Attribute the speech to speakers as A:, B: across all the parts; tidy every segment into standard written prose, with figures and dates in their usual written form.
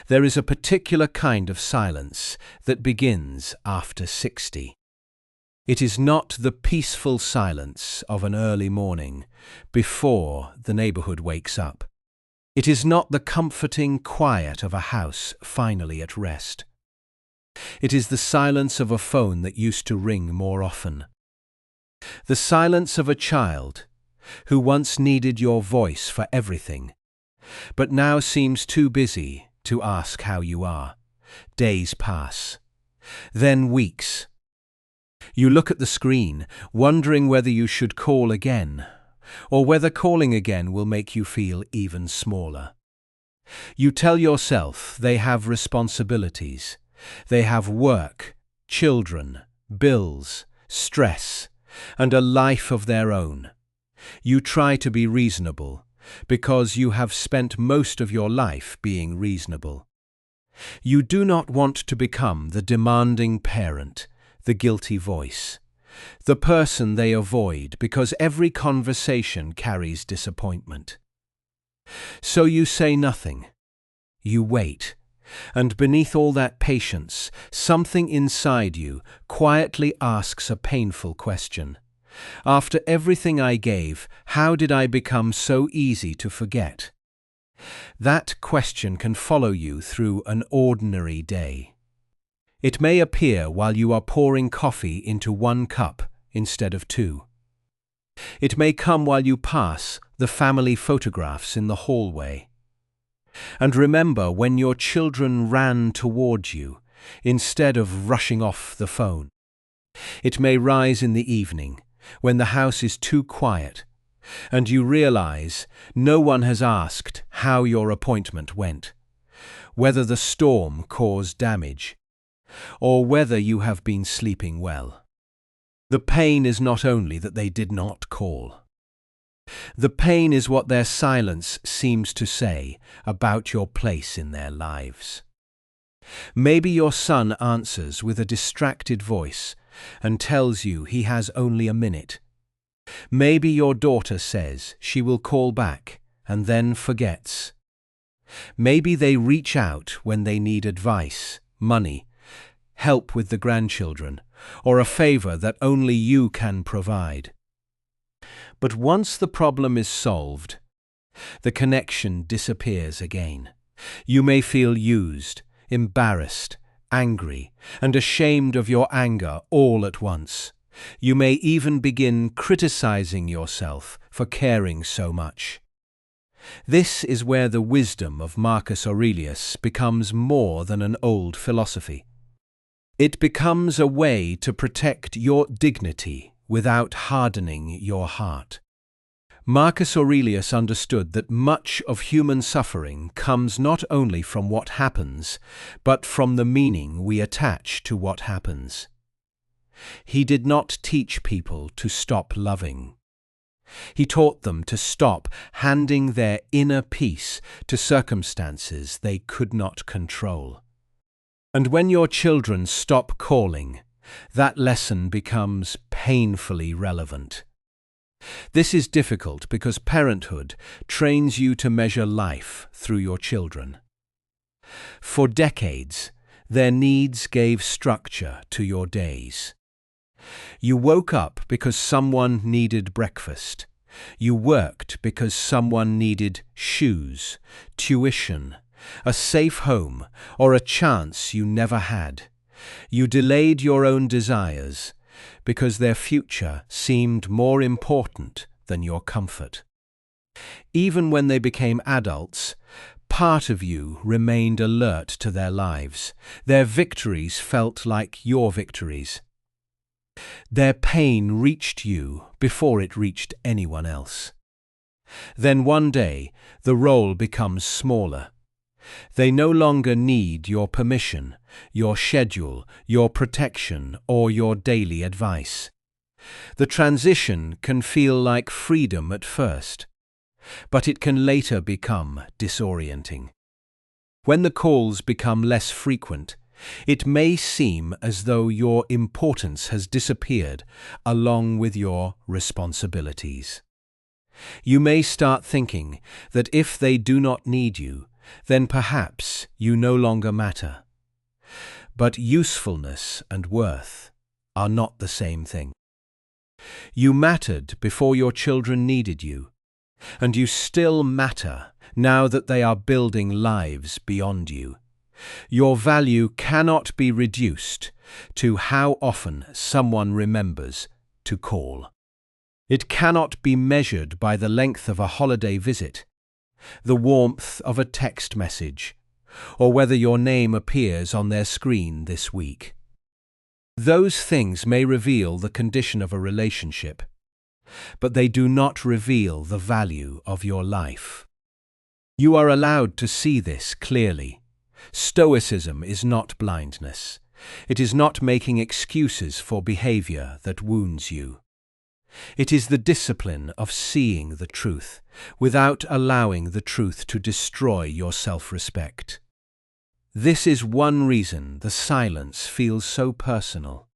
A: There is a particular kind of silence that begins after 60. It is not the peaceful silence of an early morning before the neighborhood wakes up. It is not the comforting quiet of a house finally at rest. It is the silence of a phone that used to ring more often. The silence of a child who once needed your voice for everything, but now seems too busy to ask how you are. Days pass, then weeks. You look at the screen, wondering whether you should call again, or whether calling again will make you feel even smaller. You tell yourself they have responsibilities. They have work, children, bills, stress, and a life of their own. You try to be reasonable because you have spent most of your life being reasonable. You do not want to become the demanding parent, the guilty voice, the person they avoid because every conversation carries disappointment. So you say nothing. You wait, and beneath all that patience, something inside you quietly asks a painful question. After everything I gave, how did I become so easy to forget? That question can follow you through an ordinary day. It may appear while you are pouring coffee into 1 cup instead of 2. It may come while you pass the family photographs in the hallway. And remember when your children ran towards you instead of rushing off the phone. It may rise in the evening when the house is too quiet and you realize no one has asked how your appointment went, whether the storm caused damage, or whether you have been sleeping well. The pain is not only that they did not call. The pain is what their silence seems to say about your place in their lives. Maybe your son answers with a distracted voice and tells you he has only a minute. Maybe your daughter says she will call back and then forgets. Maybe they reach out when they need advice, money, help with the grandchildren, or a favor that only you can provide. But once the problem is solved, the connection disappears again. You may feel used, embarrassed, angry, and ashamed of your anger all at once. You may even begin criticizing yourself for caring so much. This is where the wisdom of Marcus Aurelius becomes more than an old philosophy. It becomes a way to protect your dignity without hardening your heart. Marcus Aurelius understood that much of human suffering comes not only from what happens, but from the meaning we attach to what happens. He did not teach people to stop loving. He taught them to stop handing their inner peace to circumstances they could not control. And when your children stop calling, that lesson becomes painfully relevant. This is difficult because parenthood trains you to measure life through your children. For decades, their needs gave structure to your days. You woke up because someone needed breakfast. You worked because someone needed shoes, tuition, a safe home, or a chance you never had. You delayed your own desires because their future seemed more important than your comfort. Even when they became adults, part of you remained alert to their lives. Their victories felt like your victories. Their pain reached you before it reached anyone else. Then one day, the role becomes smaller. They no longer need your permission, your schedule, your protection, or your daily advice. The transition can feel like freedom at first, but it can later become disorienting. When the calls become less frequent, it may seem as though your importance has disappeared along with your responsibilities. You may start thinking that if they do not need you, then perhaps you no longer matter. But usefulness and worth are not the same thing. You mattered before your children needed you, and you still matter now that they are building lives beyond you. Your value cannot be reduced to how often someone remembers to call. It cannot be measured by the length of a holiday visit, the warmth of a text message, or whether your name appears on their screen this week. Those things may reveal the condition of a relationship, but they do not reveal the value of your life. You are allowed to see this clearly. Stoicism is not blindness. It is not making excuses for behavior that wounds you. It is the discipline of seeing the truth without allowing the truth to destroy your self-respect. This is one reason the silence feels so personal.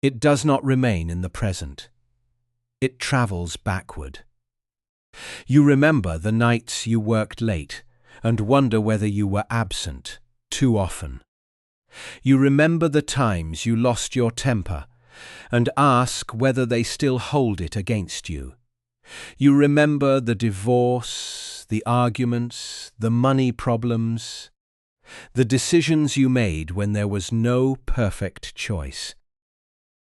A: It does not remain in the present. It travels backward. You remember the nights you worked late and wonder whether you were absent too often. You remember the times you lost your temper and ask whether they still hold it against you. You remember the divorce, the arguments, the money problems, the decisions you made when there was no perfect choice.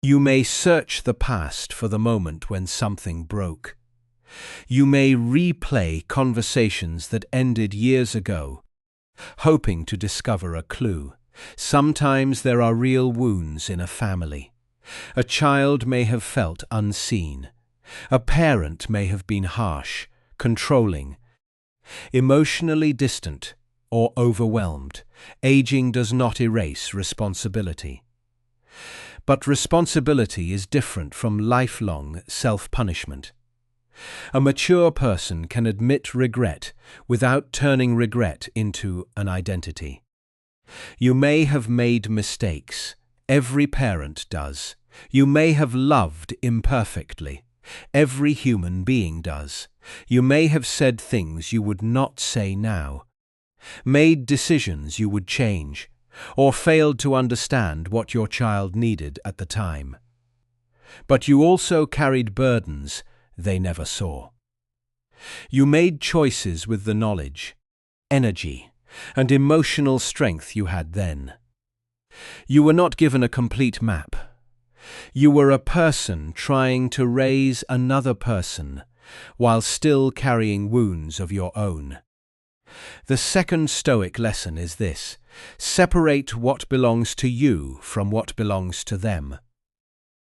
A: You may search the past for the moment when something broke. You may replay conversations that ended years ago, hoping to discover a clue. Sometimes there are real wounds in a family. A child may have felt unseen. A parent may have been harsh, controlling, emotionally distant, or overwhelmed. Aging does not erase responsibility. But responsibility is different from lifelong self-punishment. A mature person can admit regret without turning regret into an identity. You may have made mistakes. Every parent does. You may have loved imperfectly. Every human being does. You may have said things you would not say now, made decisions you would change, or failed to understand what your child needed at the time. But you also carried burdens they never saw. You made choices with the knowledge, energy, and emotional strength you had then. You were not given a complete map. You were a person trying to raise another person while still carrying wounds of your own. The second Stoic lesson is this: separate what belongs to you from what belongs to them.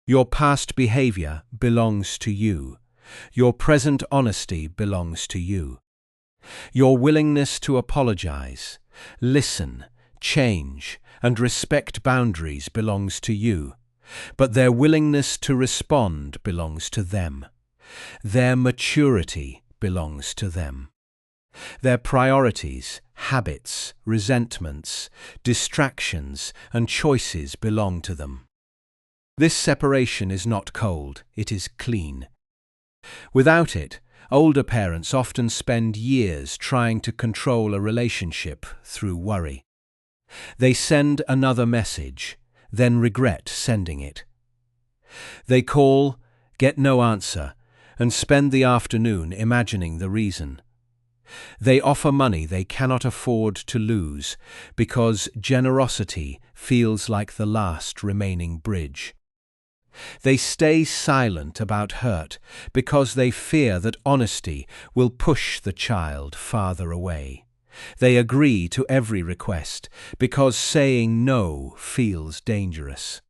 A: Your past behavior belongs to you. Your present honesty belongs to you. Your willingness to apologize, listen, change, and respect boundaries belongs to you, but their willingness to respond belongs to them. Their maturity belongs to them. Their priorities, habits, resentments, distractions, and choices belong to them. This separation is not cold, it is clean. Without it, older parents often spend years trying to control a relationship through worry. They send another message, then regret sending it. They call, get no answer, and spend the afternoon imagining the reason. They offer money they cannot afford to lose because generosity feels like the last remaining bridge. They stay silent about hurt because they fear that honesty will push the child farther away. They agree to every request because saying no feels dangerous.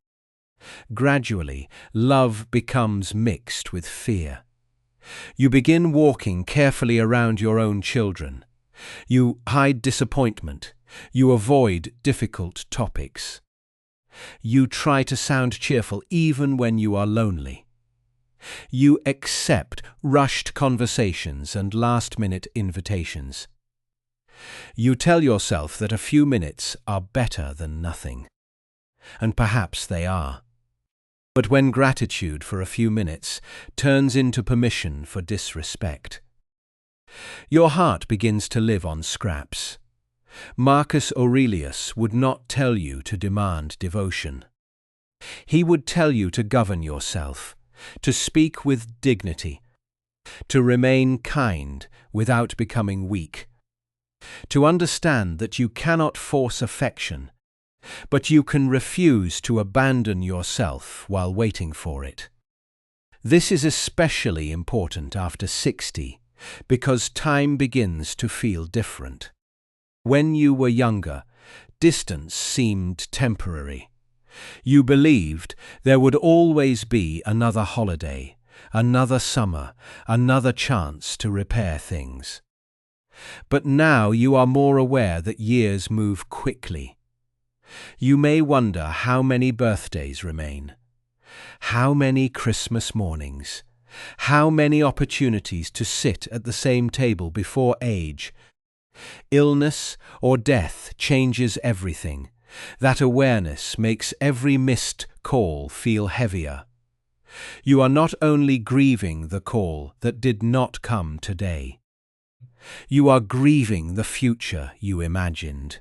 A: Gradually, love becomes mixed with fear. You begin walking carefully around your own children. You hide disappointment. You avoid difficult topics. You try to sound cheerful even when you are lonely. You accept rushed conversations and last-minute invitations. You tell yourself that a few minutes are better than nothing. And perhaps they are. But when gratitude for a few minutes turns into permission for disrespect, your heart begins to live on scraps. Marcus Aurelius would not tell you to demand devotion. He would tell you to govern yourself, to speak with dignity, to remain kind without becoming weak, to understand that you cannot force affection, but you can refuse to abandon yourself while waiting for it. This is especially important after 60, because time begins to feel different. When you were younger, distance seemed temporary. You believed there would always be another holiday, another summer, another chance to repair things. But now you are more aware that years move quickly. You may wonder how many birthdays remain, how many Christmas mornings, how many opportunities to sit at the same table before age. Illness or death changes everything. That awareness makes every missed call feel heavier. You are not only grieving the call that did not come today. You are grieving the future you imagined.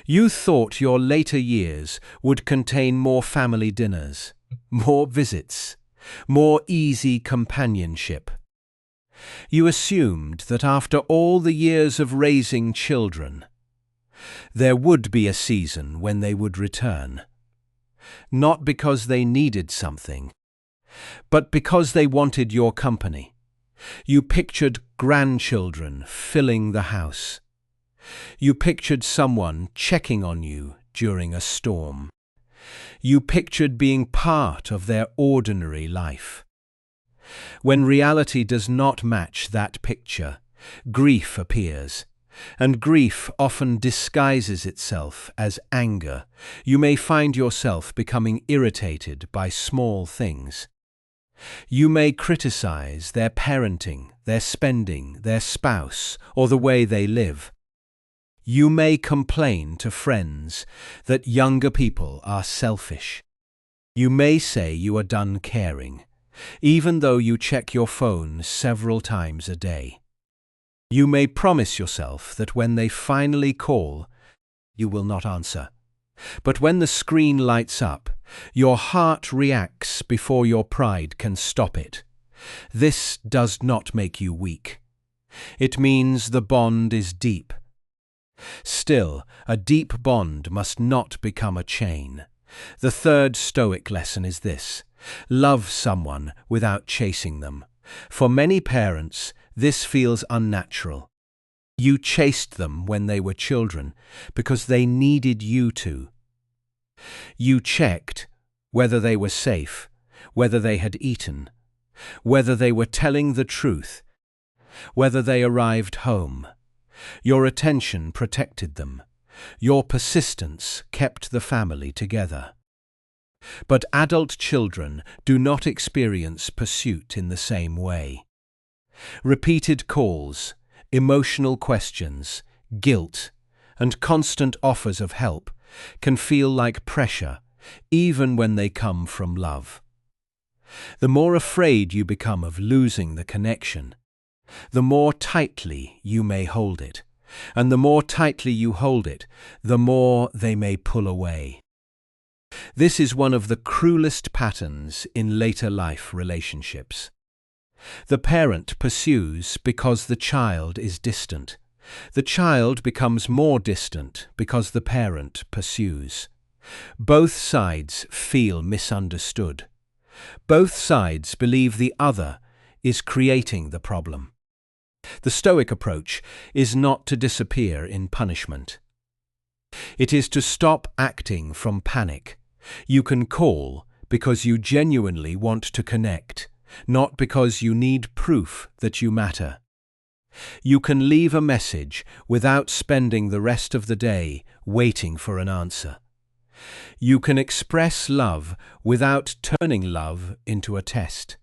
A: You thought your later years would contain more family dinners, more visits, more easy companionship. You assumed that after all the years of raising children, there would be a season when they would return. Not because they needed something, but because they wanted your company. You pictured grandchildren filling the house. You pictured someone checking on you during a storm. You pictured being part of their ordinary life. When reality does not match that picture, grief appears, and grief often disguises itself as anger. You may find yourself becoming irritated by small things. You may criticize their parenting, their spending, their spouse, or the way they live. You may complain to friends that younger people are selfish. You may say you are done caring, even though you check your phone several times a day. You may promise yourself that when they finally call, you will not answer. But when the screen lights up, your heart reacts before your pride can stop it. This does not make you weak. It means the bond is deep. Still, a deep bond must not become a chain. The third Stoic lesson is this: love someone without chasing them. For many parents, this feels unnatural. You chased them when they were children because they needed you to. You checked whether they were safe, whether they had eaten, whether they were telling the truth, whether they arrived home. Your attention protected them. Your persistence kept the family together. But adult children do not experience pursuit in the same way. Repeated calls, emotional questions, guilt, and constant offers of help can feel like pressure, even when they come from love. The more afraid you become of losing the connection, the more tightly you may hold it, and the more tightly you hold it, the more they may pull away. This is one of the cruelest patterns in later life relationships. The parent pursues because the child is distant. The child becomes more distant because the parent pursues. Both sides feel misunderstood. Both sides believe the other is creating the problem. The Stoic approach is not to disappear in punishment. It is to stop acting from panic. You can call because you genuinely want to connect, not because you need proof that you matter. You can leave a message without spending the rest of the day waiting for an answer. You can express love without turning love into a test.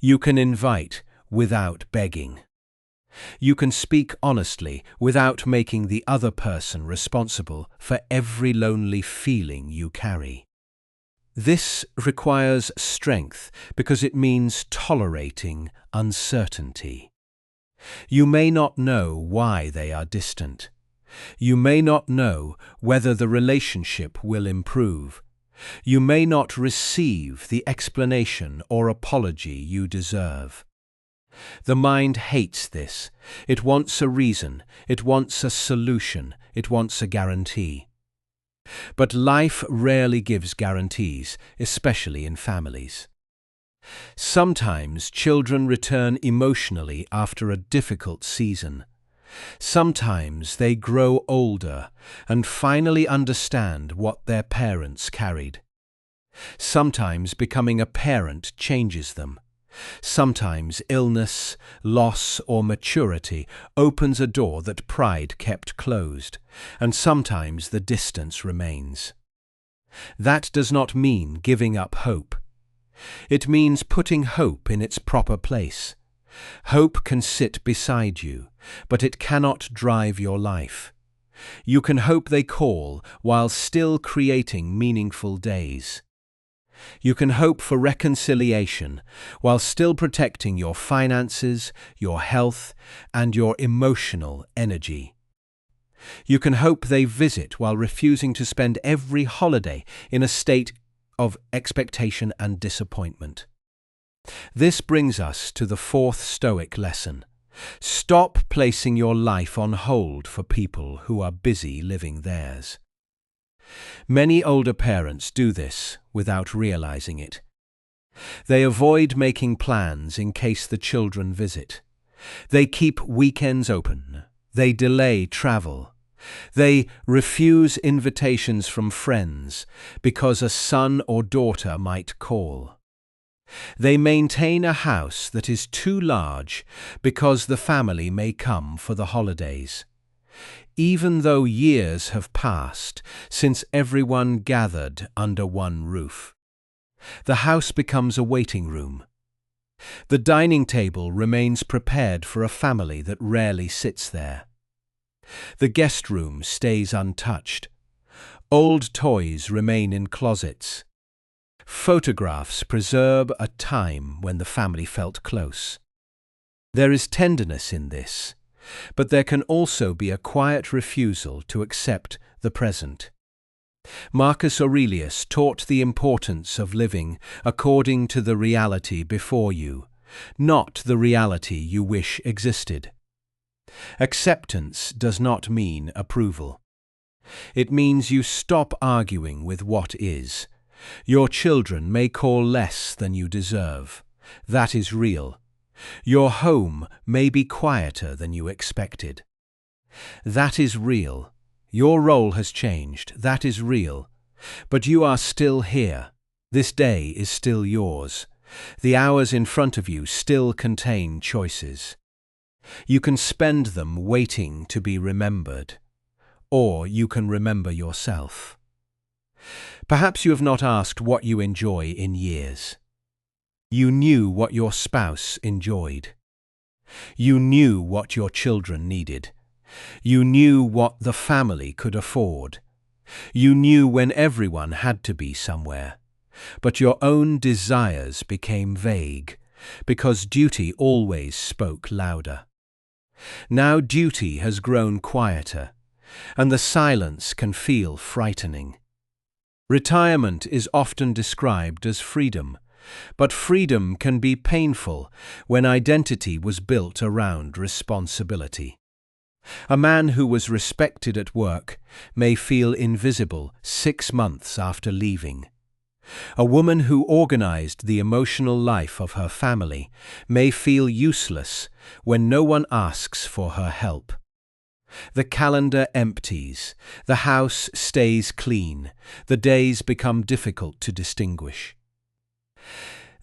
A: You can invite without begging. You can speak honestly without making the other person responsible for every lonely feeling you carry. This requires strength because it means tolerating uncertainty. You may not know why they are distant, You may not know whether the relationship will improve. You may not receive the explanation or apology you deserve. The mind hates this. It wants a reason. It wants a solution. It wants a guarantee. But life rarely gives guarantees, especially in families. Sometimes children return emotionally after a difficult season. Sometimes they grow older and finally understand what their parents carried. Sometimes becoming a parent changes them. Sometimes illness, loss, or maturity opens a door that pride kept closed, and sometimes the distance remains. That does not mean giving up hope. It means putting hope in its proper place. Hope can sit beside you, but it cannot drive your life. You can hope they call while still creating meaningful days. You can hope for reconciliation while still protecting your finances, your health, and your emotional energy. You can hope they visit while refusing to spend every holiday in a state of expectation and disappointment. This brings us to the fourth Stoic lesson. Stop placing your life on hold for people who are busy living theirs. Many older parents do this without realizing it. They avoid making plans in case the children visit. They keep weekends open. They delay travel. They refuse invitations from friends because a son or daughter might call. They maintain a house that is too large because the family may come for the holidays. Even though years have passed since everyone gathered under one roof, the house becomes a waiting room. The dining table remains prepared for a family that rarely sits there. The guest room stays untouched. Old toys remain in closets. Photographs preserve a time when the family felt close. There is tenderness in this, but there can also be a quiet refusal to accept the present. Marcus Aurelius taught the importance of living according to the reality before you, not the reality you wish existed. Acceptance does not mean approval. It means you stop arguing with what is. Your children may call less than you deserve. That is real. Your home may be quieter than you expected. That is real. Your role has changed. That is real. But you are still here. This day is still yours. The hours in front of you still contain choices. You can spend them waiting to be remembered, or you can remember yourself. Perhaps you have not asked what you enjoy in years. You knew what your spouse enjoyed. You knew what your children needed. You knew what the family could afford. You knew when everyone had to be somewhere. But your own desires became vague, because duty always spoke louder. Now duty has grown quieter, and the silence can feel frightening. Retirement is often described as freedom, but freedom can be painful when identity was built around responsibility. A man who was respected at work may feel invisible 6 months after leaving. A woman who organized the emotional life of her family may feel useless when no one asks for her help. The calendar empties, the house stays clean, the days become difficult to distinguish.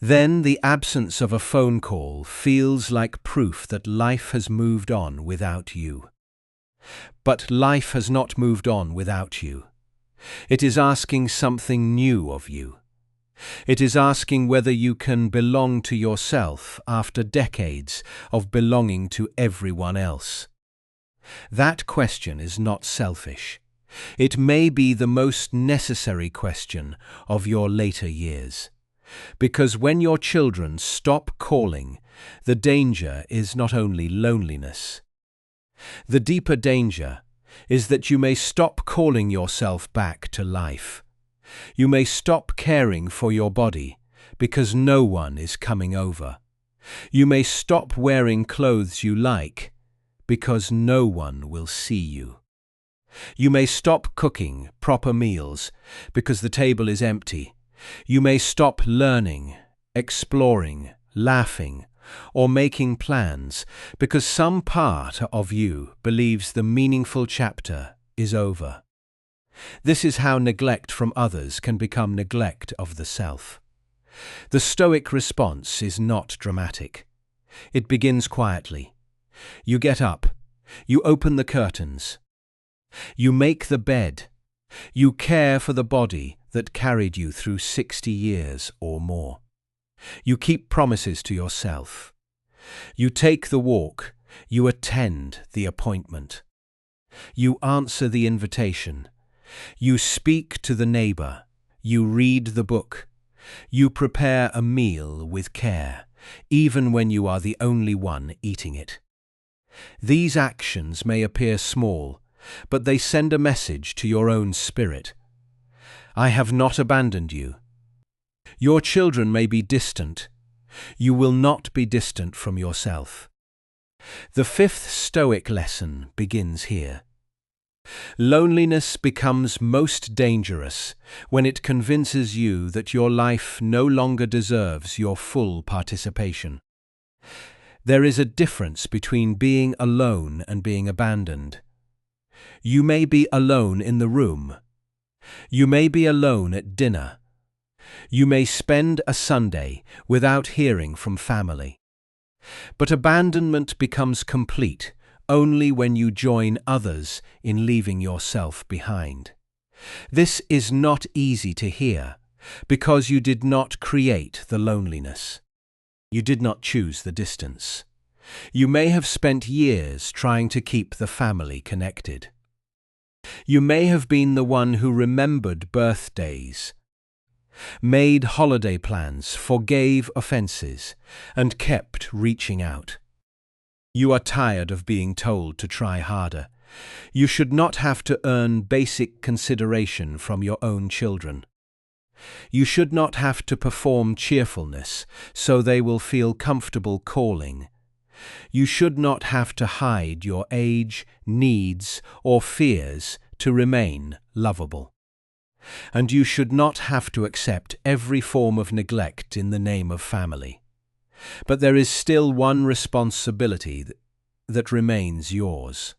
A: Then the absence of a phone call feels like proof that life has moved on without you. But life has not moved on without you. It is asking something new of you. It is asking whether you can belong to yourself after decades of belonging to everyone else. That question is not selfish. It may be the most necessary question of your later years. Because when your children stop calling, the danger is not only loneliness. The deeper danger is that you may stop calling yourself back to life. You may stop caring for your body because no one is coming over. You may stop wearing clothes you like because no one will see you. You may stop cooking proper meals because the table is empty. You may stop learning, exploring, laughing, or making plans because some part of you believes the meaningful chapter is over. This is how neglect from others can become neglect of the self. The Stoic response is not dramatic. It begins quietly. You get up. You open the curtains. You make the bed. You care for the body that carried you through 60 years or more. You keep promises to yourself. You take the walk. You attend the appointment. You answer the invitation. You speak to the neighbor. You read the book. You prepare a meal with care, even when you are the only one eating it. These actions may appear small, but they send a message to your own spirit. I have not abandoned you. Your children may be distant. You will not be distant from yourself. The fifth Stoic lesson begins here. Loneliness becomes most dangerous when it convinces you that your life no longer deserves your full participation. There is a difference between being alone and being abandoned. You may be alone in the room. You may be alone at dinner. You may spend a Sunday without hearing from family. But abandonment becomes complete only when you join others in leaving yourself behind. This is not easy to hear because you did not create the loneliness. You did not choose the distance. You may have spent years trying to keep the family connected. You may have been the one who remembered birthdays, made holiday plans, forgave offenses, and kept reaching out. You are tired of being told to try harder. You should not have to earn basic consideration from your own children. You should not have to perform cheerfulness so they will feel comfortable calling. You should not have to hide your age, needs, or fears to remain lovable. And you should not have to accept every form of neglect in the name of family. But there is still one responsibility that remains yours.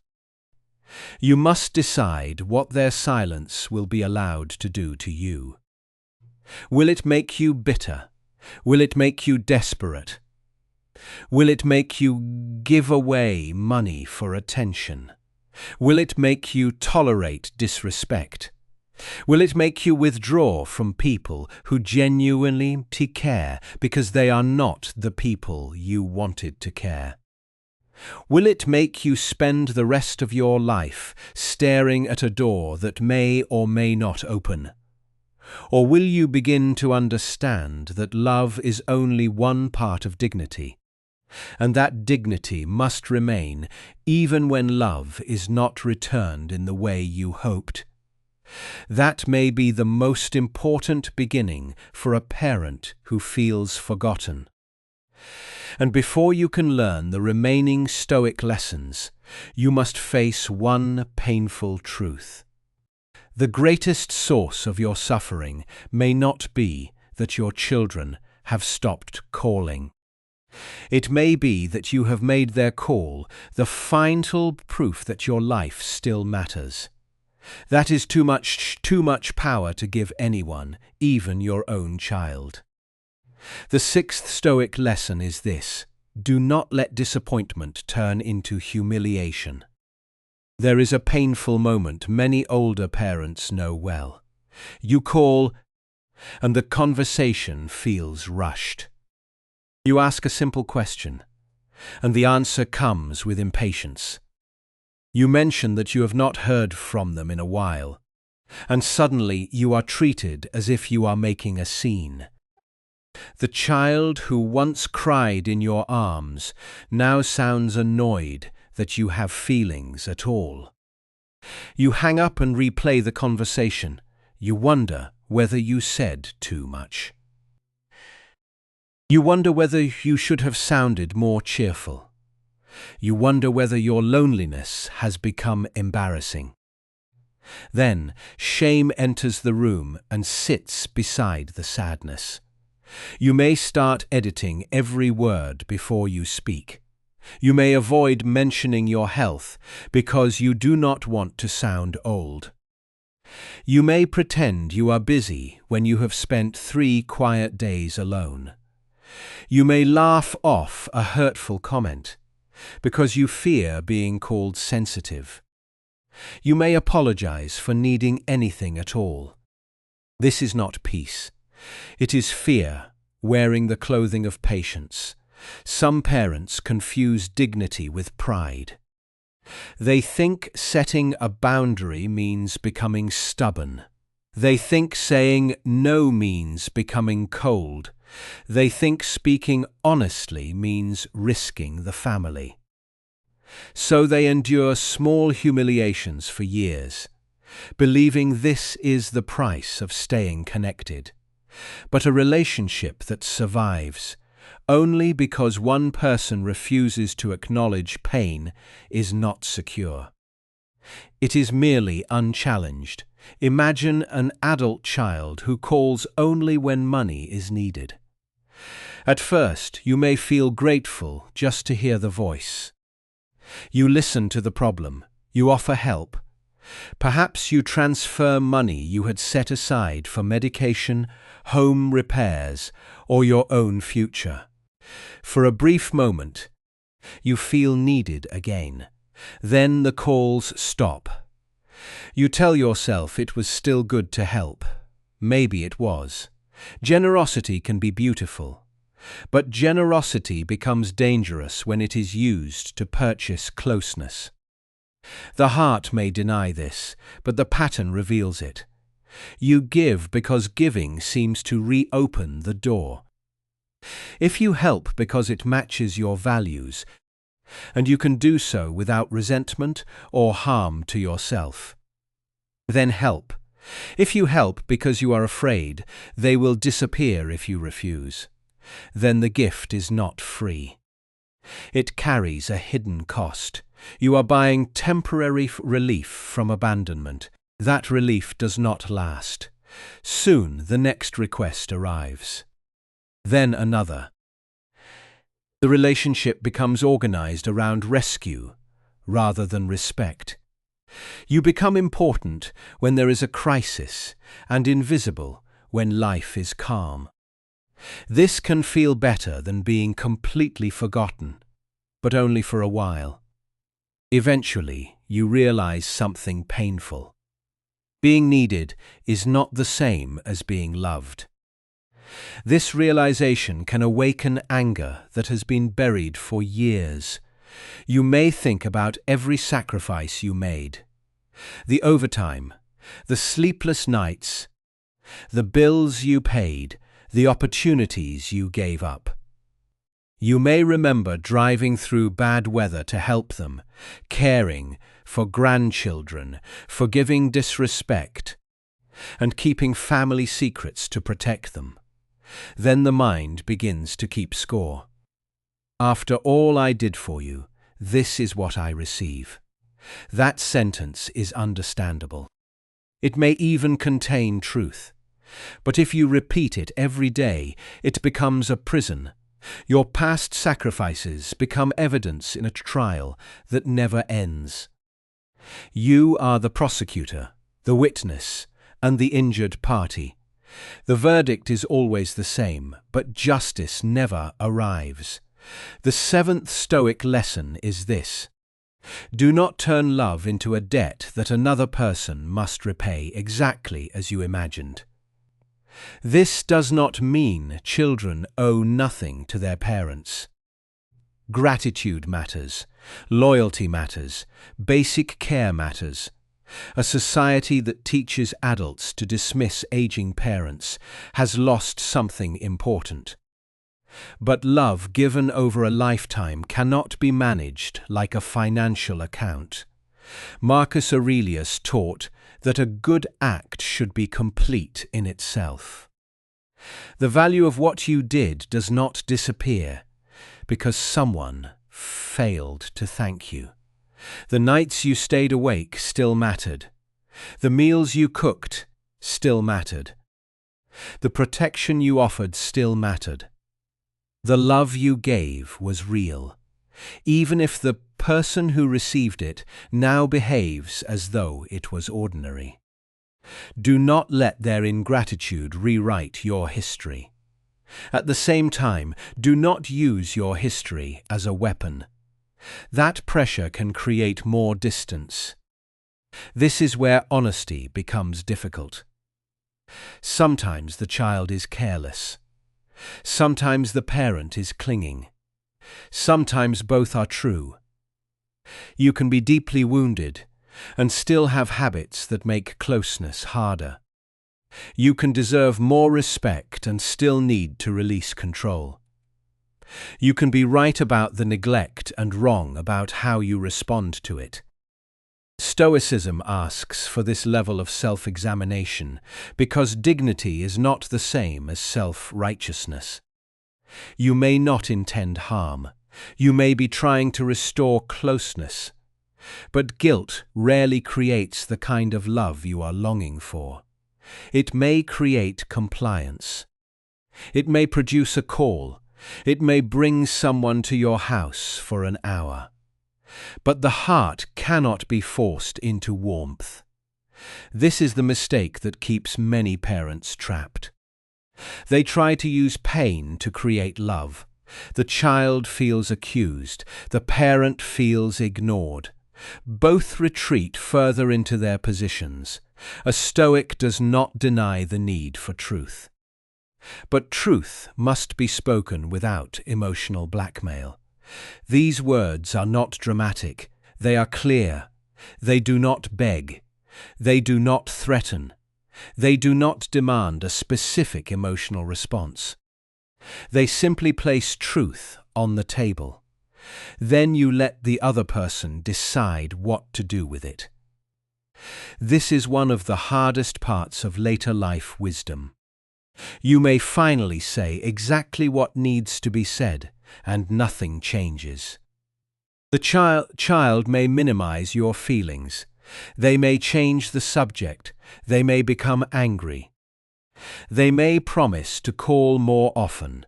A: You must decide what their silence will be allowed to do to you. Will it make you bitter? Will it make you desperate? Will it make you give away money for attention? Will it make you tolerate disrespect? Will it make you withdraw from people who genuinely care because they are not the people you wanted to care? Will it make you spend the rest of your life staring at a door that may or may not open? Or will you begin to understand that love is only one part of dignity, and that dignity must remain even when love is not returned in the way you hoped? That may be the most important beginning for a parent who feels forgotten. And before you can learn the remaining Stoic lessons, you must face one painful truth. The greatest source of your suffering may not be that your children have stopped calling. It may be that you have made their call the final proof that your life still matters. That is too much power to give anyone, even your own child. The sixth Stoic lesson is this: do not let disappointment turn into humiliation. There is a painful moment many older parents know well. You call, and the conversation feels rushed. You ask a simple question, and the answer comes with impatience. You mention that you have not heard from them in a while, and suddenly you are treated as if you are making a scene. The child who once cried in your arms now sounds annoyed that you have feelings at all. You hang up and replay the conversation. You wonder whether you said too much. You wonder whether you should have sounded more cheerful. You wonder whether your loneliness has become embarrassing. Then shame enters the room and sits beside the sadness. You may start editing every word before you speak. You may avoid mentioning your health because you do not want to sound old. You may pretend you are busy when you have spent 3 quiet days alone. You may laugh off a hurtful comment because you fear being called sensitive. You may apologize for needing anything at all. This is not peace. It is fear, wearing the clothing of patience. Some parents confuse dignity with pride. They think setting a boundary means becoming stubborn. They think saying no means becoming cold. They think speaking honestly means risking the family. So they endure small humiliations for years, believing this is the price of staying connected. But a relationship that survives only because one person refuses to acknowledge pain is not secure. It is merely unchallenged. Imagine an adult child who calls only when money is needed. At first, you may feel grateful just to hear the voice. You listen to the problem. You offer help. Perhaps you transfer money you had set aside for medication, home repairs, or your own future. For a brief moment, you feel needed again. Then the calls stop. You tell yourself it was still good to help. Maybe it was. Generosity can be beautiful. But generosity becomes dangerous when it is used to purchase closeness. The heart may deny this, but the pattern reveals it. You give because giving seems to reopen the door. If you help because it matches your values, and you can do so without resentment or harm to yourself, then help. If you help because you are afraid they will disappear if you refuse, then the gift is not free. It carries a hidden cost. You are buying temporary relief from abandonment. That relief does not last. Soon the next request arrives. Then another. The relationship becomes organized around rescue rather than respect. You become important when there is a crisis and invisible when life is calm. This can feel better than being completely forgotten, but only for a while. Eventually, you realize something painful. Being needed is not the same as being loved. This realization can awaken anger that has been buried for years. You may think about every sacrifice you made. The overtime, the sleepless nights, the bills you paid, the opportunities you gave up. You may remember driving through bad weather to help them, caring for grandchildren, forgiving disrespect, and keeping family secrets to protect them. Then the mind begins to keep score. After all I did for you, this is what I receive. That sentence is understandable. It may even contain truth. But if you repeat it every day, it becomes a prison. Your past sacrifices become evidence in a trial that never ends. You are the prosecutor, the witness, and the injured party. The verdict is always the same, but justice never arrives. The 7th Stoic lesson is this: do not turn love into a debt that another person must repay exactly as you imagined. This does not mean children owe nothing to their parents. Gratitude matters, loyalty matters, basic care matters. A society that teaches adults to dismiss aging parents has lost something important. But love given over a lifetime cannot be managed like a financial account. Marcus Aurelius taught that a good act should be complete in itself. The value of what you did does not disappear because someone failed to thank you. The nights you stayed awake still mattered. The meals you cooked still mattered. The protection you offered still mattered. The love you gave was real, even if the person who received it now behaves as though it was ordinary. Do not let their ingratitude rewrite your history. At the same time, do not use your history as a weapon. That pressure can create more distance. This is where honesty becomes difficult. Sometimes the child is careless. Sometimes the parent is clinging. Sometimes both are true. You can be deeply wounded and still have habits that make closeness harder. You can deserve more respect and still need to release control. You can be right about the neglect and wrong about how you respond to it. Stoicism asks for this level of self-examination because dignity is not the same as self-righteousness. You may not intend harm. You may be trying to restore closeness. But guilt rarely creates the kind of love you are longing for. It may create compliance. It may produce a call. It may bring someone to your house for an hour. But the heart cannot be forced into warmth. This is the mistake that keeps many parents trapped. They try to use pain to create love. The child feels accused. The parent feels ignored. Both retreat further into their positions. A Stoic does not deny the need for truth. But truth must be spoken without emotional blackmail. These words are not dramatic. They are clear. They do not beg. They do not threaten. They do not demand a specific emotional response. They simply place truth on the table. Then you let the other person decide what to do with it. This is one of the hardest parts of later life wisdom. You may finally say exactly what needs to be said, and nothing changes. The child may minimize your feelings. They may change the subject. They may become angry. They may promise to call more often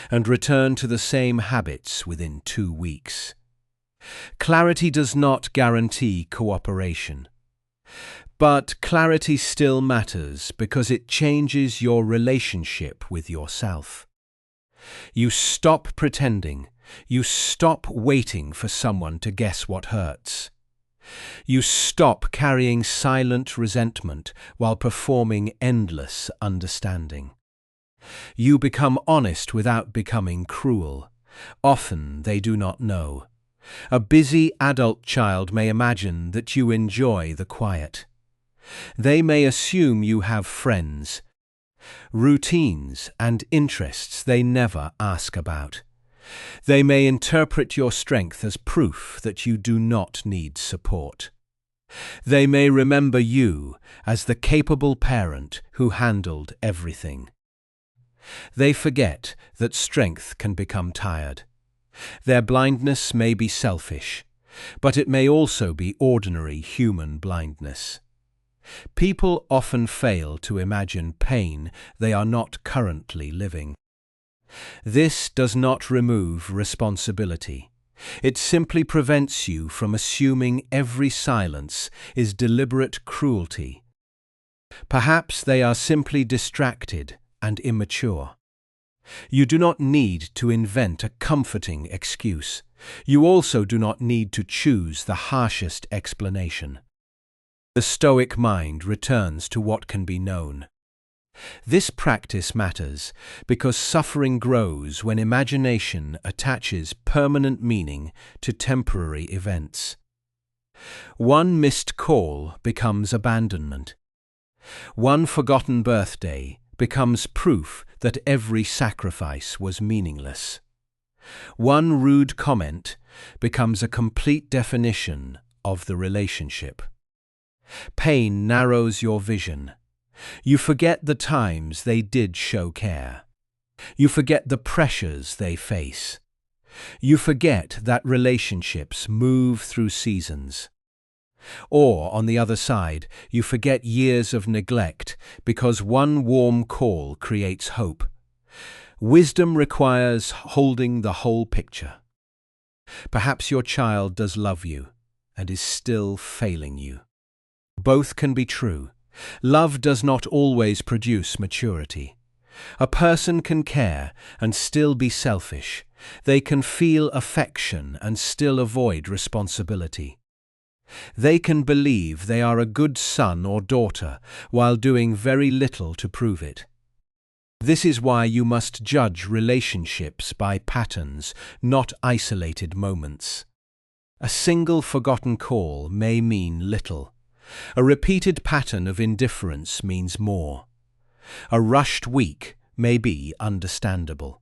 A: and return to the same habits within 2 weeks. Clarity does not guarantee cooperation. But clarity still matters because it changes your relationship with yourself. You stop pretending. You stop waiting for someone to guess what hurts. You stop carrying silent resentment while performing endless understanding. You become honest without becoming cruel. Often they do not know. A busy adult child may imagine that you enjoy the quiet. They may assume you have friends, routines, and interests they never ask about. They may interpret your strength as proof that you do not need support. They may remember you as the capable parent who handled everything. They forget that strength can become tired. Their blindness may be selfish, but it may also be ordinary human blindness. People often fail to imagine pain they are not currently living. This does not remove responsibility. It simply prevents you from assuming every silence is deliberate cruelty. Perhaps they are simply distracted and immature. You do not need to invent a comforting excuse. You also do not need to choose the harshest explanation. The Stoic mind returns to what can be known. This practice matters because suffering grows when imagination attaches permanent meaning to temporary events. One missed call becomes abandonment. One forgotten birthday becomes proof that every sacrifice was meaningless. One rude comment becomes a complete definition of the relationship. Pain narrows your vision. You forget the times they did show care. You forget the pressures they face. You forget that relationships move through seasons. Or, on the other side, you forget years of neglect because one warm call creates hope. Wisdom requires holding the whole picture. Perhaps your child does love you and is still failing you. Both can be true. Love does not always produce maturity. A person can care and still be selfish. They can feel affection and still avoid responsibility. They can believe they are a good son or daughter while doing very little to prove it. This is why you must judge relationships by patterns, not isolated moments. A single forgotten call may mean little. A repeated pattern of indifference means more. A rushed week may be understandable.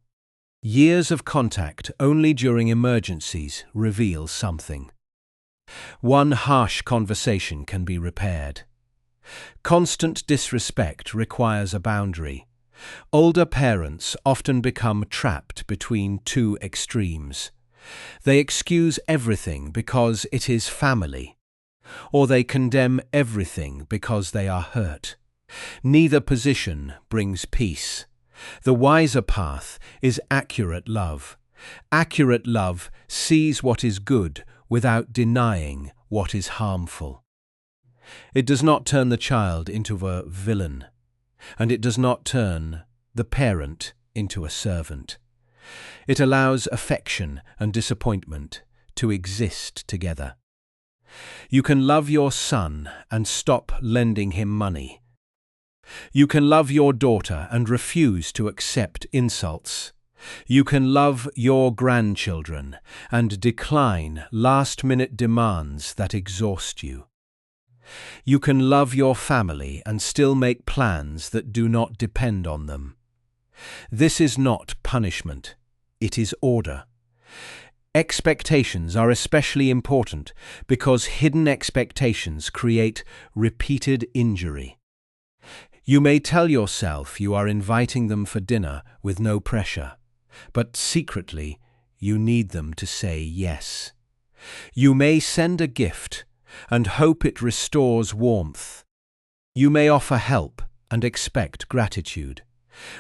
A: Years of contact only during emergencies reveal something. One harsh conversation can be repaired. Constant disrespect requires a boundary. Older parents often become trapped between two extremes. They excuse everything because it is family, or they condemn everything because they are hurt. Neither position brings peace. The wiser path is accurate love. Accurate love sees what is good without denying what is harmful. It does not turn the child into a villain, and it does not turn the parent into a servant. It allows affection and disappointment to exist together. You can love your son and stop lending him money. You can love your daughter and refuse to accept insults. You can love your grandchildren and decline last-minute demands that exhaust you. You can love your family and still make plans that do not depend on them. This is not punishment, it is order. Expectations are especially important because hidden expectations create repeated injury. You may tell yourself you are inviting them for dinner with no pressure, but secretly you need them to say yes. You may send a gift and hope it restores warmth. You may offer help and expect gratitude.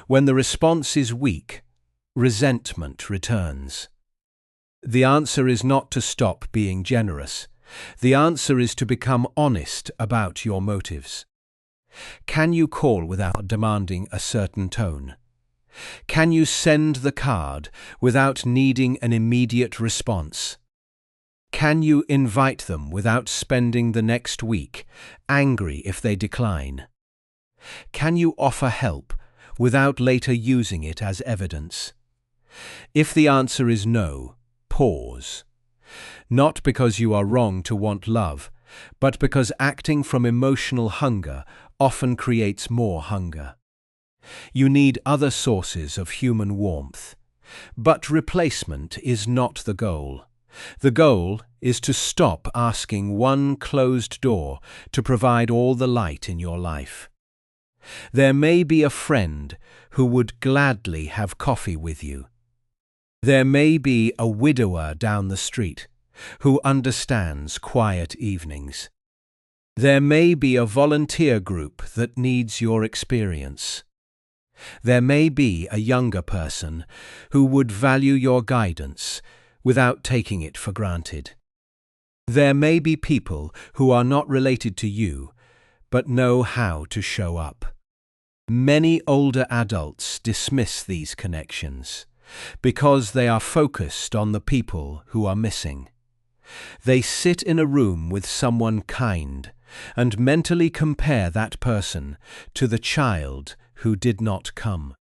A: When the response is weak, resentment returns. The answer is not to stop being generous. The answer is to become honest about your motives. Can you call without demanding a certain tone? Can you send the card without needing an immediate response? Can you invite them without spending the next week angry if they decline? Can you offer help without later using it as evidence? If the answer is no, pause. Not because you are wrong to want love, but because acting from emotional hunger often creates more hunger. You need other sources of human warmth. But replacement is not the goal. The goal is to stop asking one closed door to provide all the light in your life. There may be a friend who would gladly have coffee with you. There may be a widower down the street who understands quiet evenings. There may be a volunteer group that needs your experience. There may be a younger person who would value your guidance without taking it for granted. There may be people who are not related to you, but know how to show up. Many older adults dismiss these connections because they are focused on the people who are missing. They sit in a room with someone kind and mentally compare that person to the child who did not come.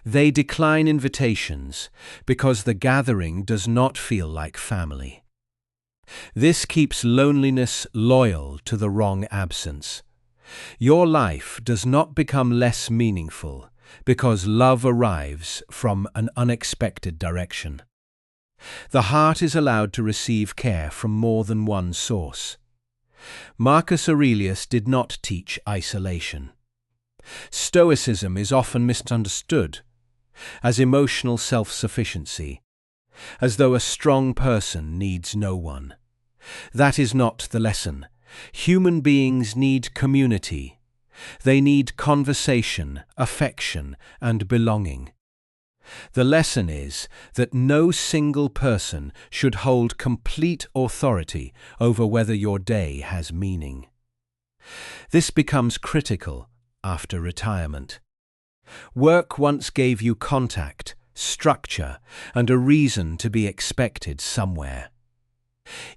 A: They decline invitations because the gathering does not feel like family. This keeps loneliness loyal to the wrong absence. Your life does not become less meaningful because love arrives from an unexpected direction. The heart is allowed to receive care from more than one source. Marcus Aurelius did not teach isolation. Stoicism is often misunderstood as emotional self-sufficiency, as though a strong person needs no one. That is not the lesson. Human beings need community. They need conversation, affection, and belonging. The lesson is that no single person should hold complete authority over whether your day has meaning. This becomes critical after retirement. Work once gave you contact, structure, and a reason to be expected somewhere.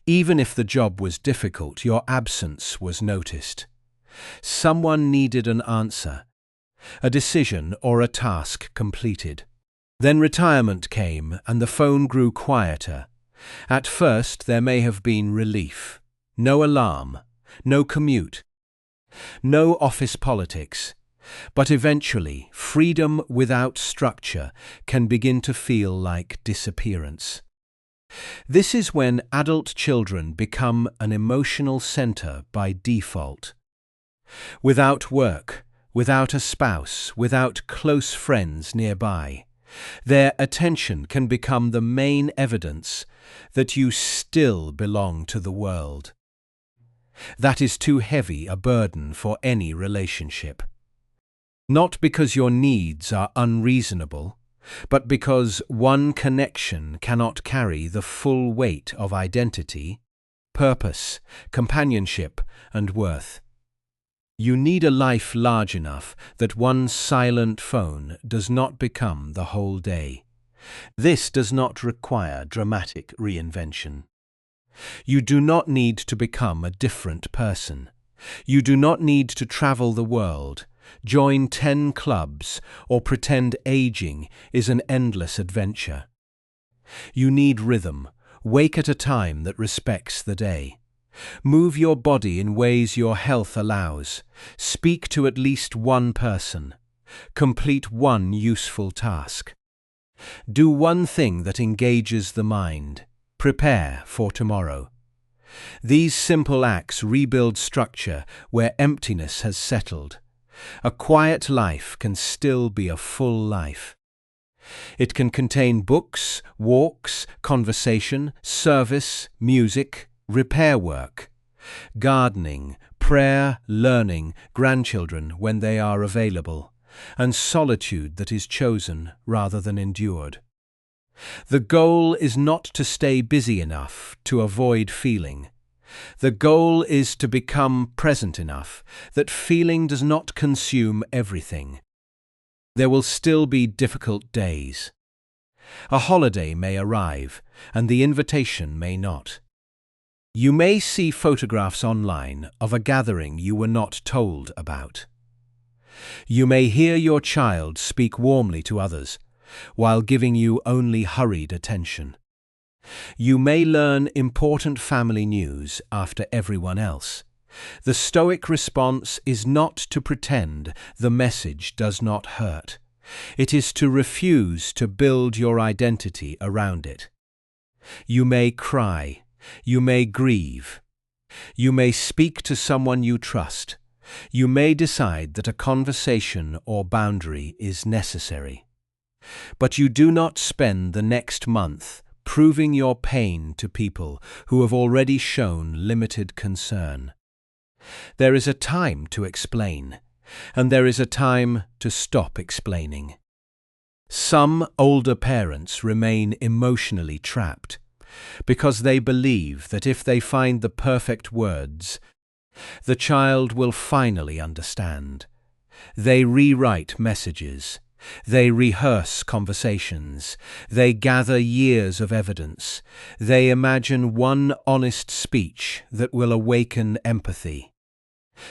A: Even if the job was difficult, your absence was noticed. Someone needed an answer, a decision, or a task completed. Then retirement came, and the phone grew quieter. At first there may have been relief. No alarm, no commute, no office politics. But eventually, freedom without structure can begin to feel like disappearance. This is when adult children become an emotional center by default. Without work, without a spouse, without close friends nearby, their attention can become the main evidence that you still belong to the world. That is too heavy a burden for any relationship. Not because your needs are unreasonable, but because one connection cannot carry the full weight of identity, purpose, companionship, and worth. You need a life large enough that one silent phone does not become the whole day. This does not require dramatic reinvention. You do not need to become a different person. You do not need to travel the world, join 10 clubs, or pretend aging is an endless adventure. You need rhythm. Wake at a time that respects the day. Move your body in ways your health allows. Speak to at least one person. Complete one useful task. Do one thing that engages the mind. Prepare for tomorrow. These simple acts rebuild structure where emptiness has settled. A quiet life can still be a full life. It can contain books, walks, conversation, service, music, repair work, gardening, prayer, learning, grandchildren when they are available, and solitude that is chosen rather than endured. The goal is not to stay busy enough to avoid feeling. The goal is to become present enough that feeling does not consume everything. There will still be difficult days. A holiday may arrive, and the invitation may not. You may see photographs online of a gathering you were not told about. You may hear your child speak warmly to others, while giving you only hurried attention. You may learn important family news after everyone else. The Stoic response is not to pretend the message does not hurt. It is to refuse to build your identity around it. You may cry. You may grieve. You may speak to someone you trust. You may decide that a conversation or boundary is necessary. But you do not spend the next month proving your pain to people who have already shown limited concern. There is a time to explain, and there is a time to stop explaining. Some older parents remain emotionally trapped because they believe that if they find the perfect words, the child will finally understand. They rewrite messages. They rehearse conversations. They gather years of evidence. They imagine one honest speech that will awaken empathy.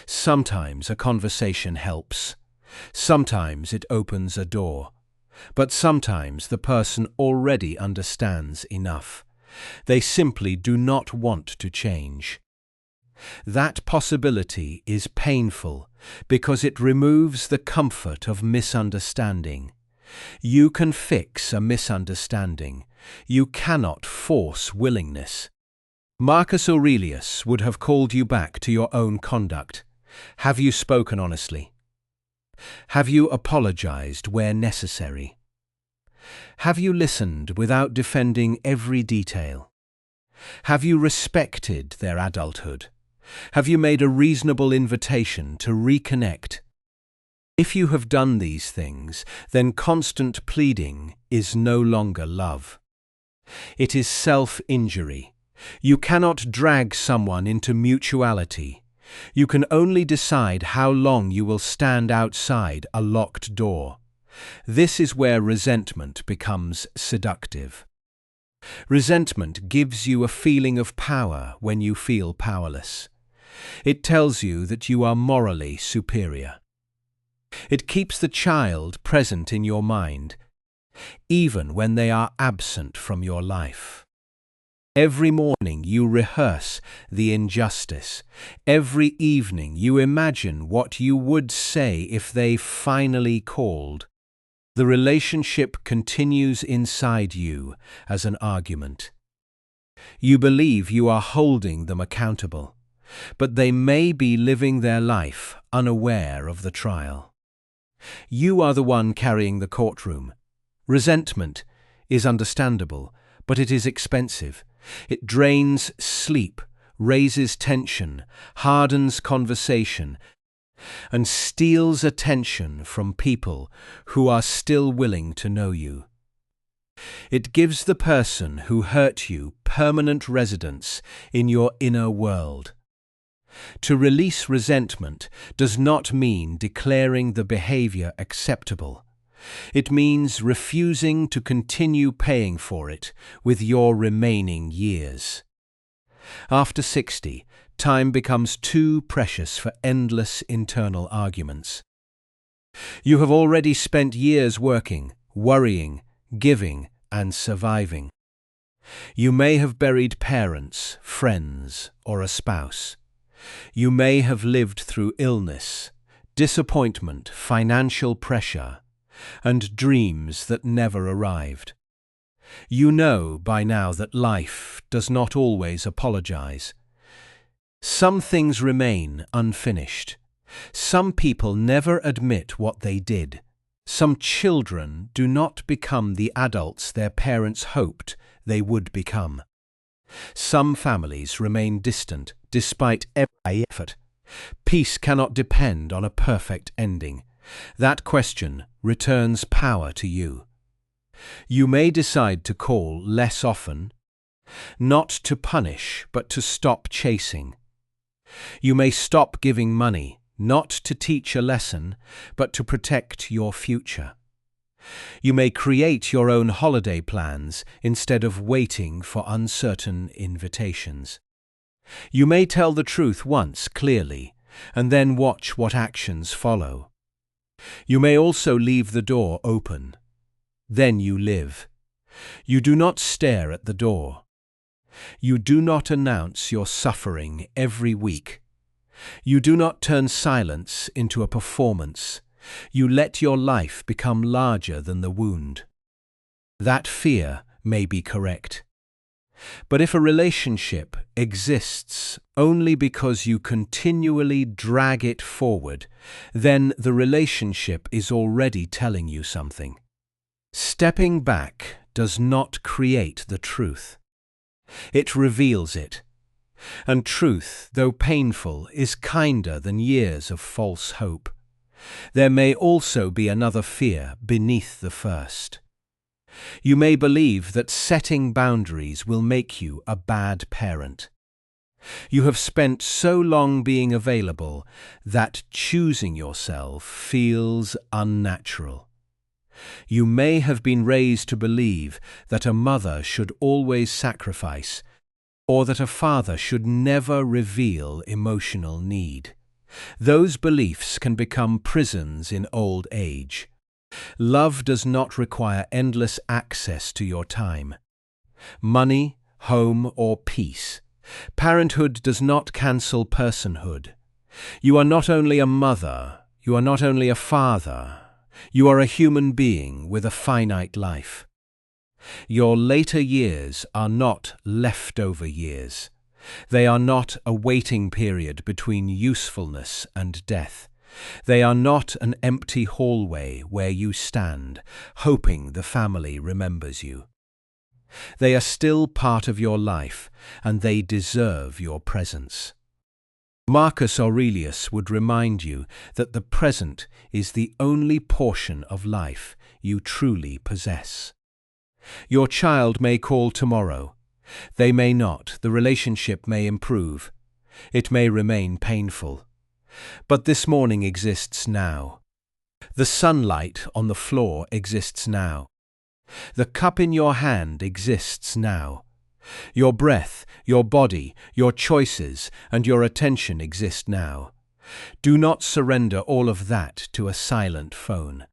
A: Sometimes a conversation helps. Sometimes it opens a door. But sometimes the person already understands enough. They simply do not want to change. That possibility is painful because it removes the comfort of misunderstanding. You can fix a misunderstanding, You cannot force willingness. Marcus Aurelius would have called you back to your own conduct. Have you spoken honestly? Have you apologized where necessary? Have you listened without defending every detail? Have you respected their adulthood? Have you made a reasonable invitation to reconnect? If you have done these things, then constant pleading is no longer love. It is self-injury. You cannot drag someone into mutuality. You can only decide how long you will stand outside a locked door. This is where resentment becomes seductive. Resentment gives you a feeling of power when you feel powerless. It tells you that you are morally superior. It keeps the child present in your mind, even when they are absent from your life. Every morning you rehearse the injustice. Every evening you imagine what you would say if they finally called. The relationship continues inside you as an argument. You believe you are holding them accountable, but they may be living their life unaware of the trial. You are the one carrying the courtroom. Resentment is understandable, but it is expensive. It drains sleep, raises tension, hardens conversation, and steals attention from people who are still willing to know you. It gives the person who hurt you permanent residence in your inner world. To release resentment does not mean declaring the behavior acceptable. It means refusing to continue paying for it with your remaining years. After 60, time becomes too precious for endless internal arguments. You have already spent years working, worrying, giving, and surviving. You may have buried parents, friends, or a spouse. You may have lived through illness, disappointment, financial pressure, and dreams that never arrived. You know by now that life does not always apologize. Some things remain unfinished. Some people never admit what they did. Some children do not become the adults their parents hoped they would become. Some families remain distant despite every effort. Peace cannot depend on a perfect ending. That question returns power to you. You may decide to call less often, not to punish, but to stop chasing. You may stop giving money, not to teach a lesson, but to protect your future. You may create your own holiday plans instead of waiting for uncertain invitations. You may tell the truth once clearly, and then watch what actions follow. You may also leave the door open. Then you live. You do not stare at the door. You do not announce your suffering every week. You do not turn silence into a performance. You let your life become larger than the wound. That fear may be correct. But if a relationship exists only because you continually drag it forward, then the relationship is already telling you something. Stepping back does not create the truth. It reveals it. And truth, though painful, is kinder than years of false hope. There may also be another fear beneath the first. You may believe that setting boundaries will make you a bad parent. You have spent so long being available that choosing yourself feels unnatural. You may have been raised to believe that a mother should always sacrifice, or that a father should never reveal emotional need. Those beliefs can become prisons in old age. Love does not require endless access to your time. Money, home, or peace. Parenthood does not cancel personhood. You are not only a mother, you are not only a father, you are a human being with a finite life. Your later years are not leftover years. They are not a waiting period between usefulness and death. They are not an empty hallway where you stand, hoping the family remembers you. They are still part of your life, and they deserve your presence. Marcus Aurelius would remind you that the present is the only portion of life you truly possess. Your child may call tomorrow. They may not. The relationship may improve. It may remain painful. But this morning exists now. The sunlight on the floor exists now. The cup in your hand exists now. Your breath, your body, your choices, and your attention exist now. Do not surrender all of that to a silent phone.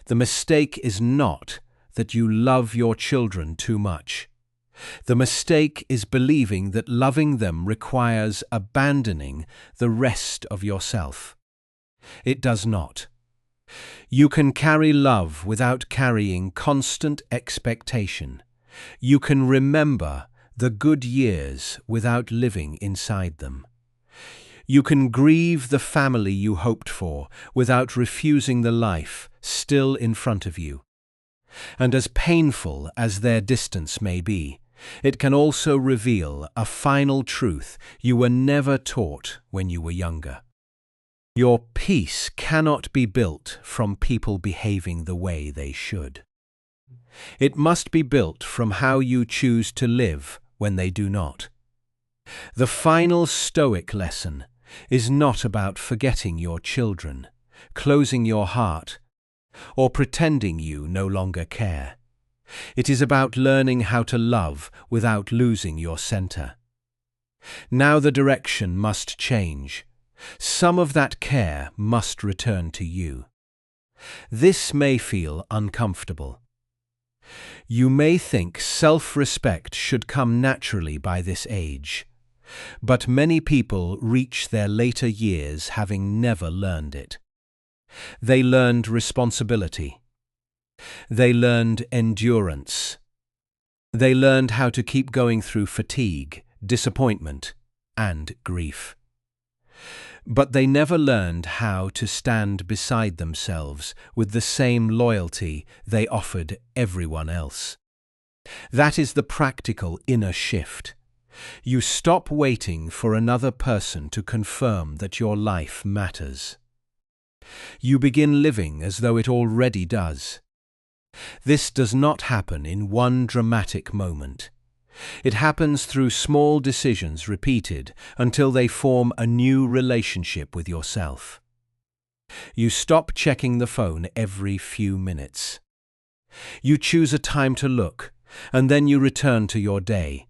A: The mistake is not that you love your children too much. The mistake is believing that loving them requires abandoning the rest of yourself. It does not. You can carry love without carrying constant expectation. You can remember the good years without living inside them. You can grieve the family you hoped for without refusing the life still in front of you. And as painful as their distance may be, it can also reveal a final truth you were never taught when you were younger. Your peace cannot be built from people behaving the way they should. It must be built from how you choose to live when they do not. The final Stoic lesson is not about forgetting your children, closing your heart, or pretending you no longer care. It is about learning how to love without losing your center. Now the direction must change. Some of that care must return to you. This may feel uncomfortable. You may think self-respect should come naturally by this age, but many people reach their later years having never learned it. They learned responsibility. They learned endurance. They learned how to keep going through fatigue, disappointment, and grief. But they never learned how to stand beside themselves with the same loyalty they offered everyone else. That is the practical inner shift. You stop waiting for another person to confirm that your life matters. You begin living as though it already does. This does not happen in one dramatic moment. It happens through small decisions repeated until they form a new relationship with yourself. You stop checking the phone every few minutes. You choose a time to look, and then you return to your day.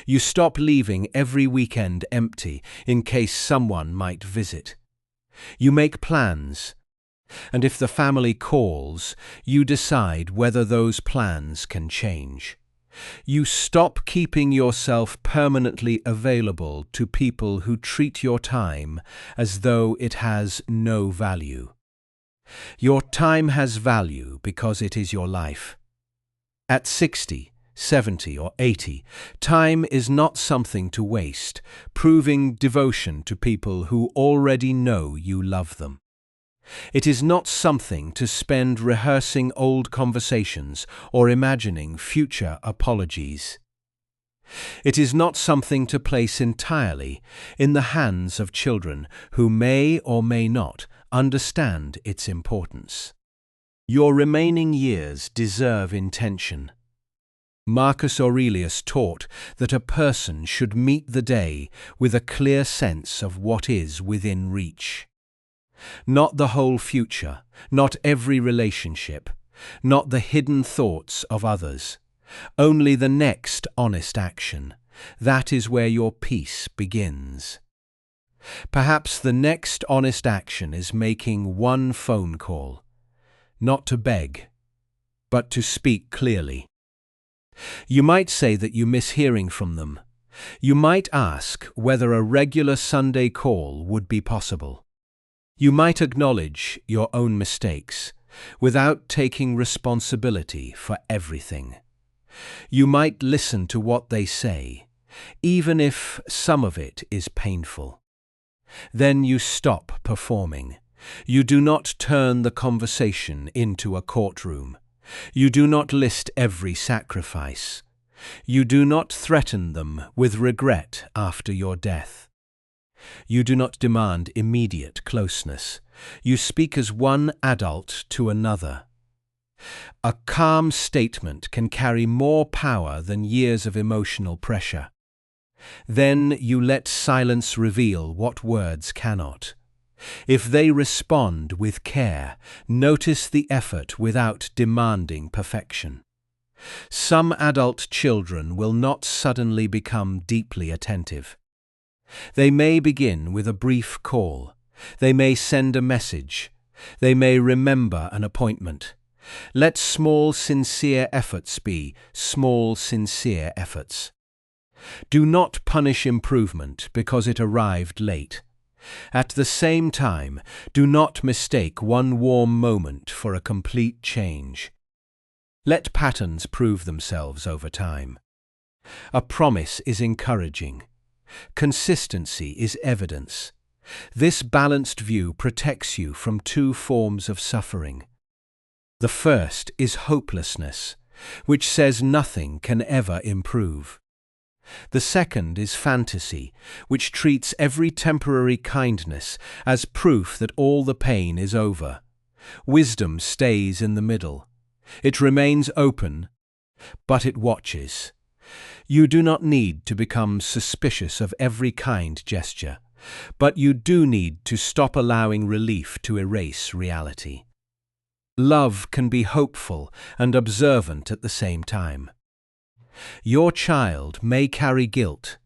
A: You stop leaving every weekend empty in case someone might visit. You make plans, and if the family calls, you decide whether those plans can change. You stop keeping yourself permanently available to people who treat your time as though it has no value. Your time has value because it is your life. At 60, 70, or 80, time is not something to waste, proving devotion to people who already know you love them. It is not something to spend rehearsing old conversations or imagining future apologies. It is not something to place entirely in the hands of children who may or may not understand its importance. Your remaining years deserve intention. Marcus Aurelius taught that a person should meet the day with a clear sense of what is within reach. Not the whole future, not every relationship, not the hidden thoughts of others, only the next honest action. That is where your peace begins. Perhaps the next honest action is making one phone call, not to beg, but to speak clearly. You might say that you miss hearing from them. You might ask whether a regular Sunday call would be possible. You might acknowledge your own mistakes, without taking responsibility for everything. You might listen to what they say, even if some of it is painful. Then you stop performing. You do not turn the conversation into a courtroom. You do not list every sacrifice. You do not threaten them with regret after your death. You do not demand immediate closeness. You speak as one adult to another. A calm statement can carry more power than years of emotional pressure. Then you let silence reveal what words cannot. If they respond with care, notice the effort without demanding perfection. Some adult children will not suddenly become deeply attentive. They may begin with a brief call. They may send a message. They may remember an appointment. Let small, sincere efforts be small, sincere efforts. Do not punish improvement because it arrived late. At the same time, do not mistake one warm moment for a complete change. Let patterns prove themselves over time. A promise is encouraging. Consistency is evidence. This balanced view protects you from two forms of suffering. The first is hopelessness, which says nothing can ever improve. The second is fantasy, which treats every temporary kindness as proof that all the pain is over. Wisdom stays in the middle. It remains open, but it watches. You do not need to become suspicious of every kind gesture, but you do need to stop allowing relief to erase reality. Love can be hopeful and observant at the same time. Your child may carry guilt.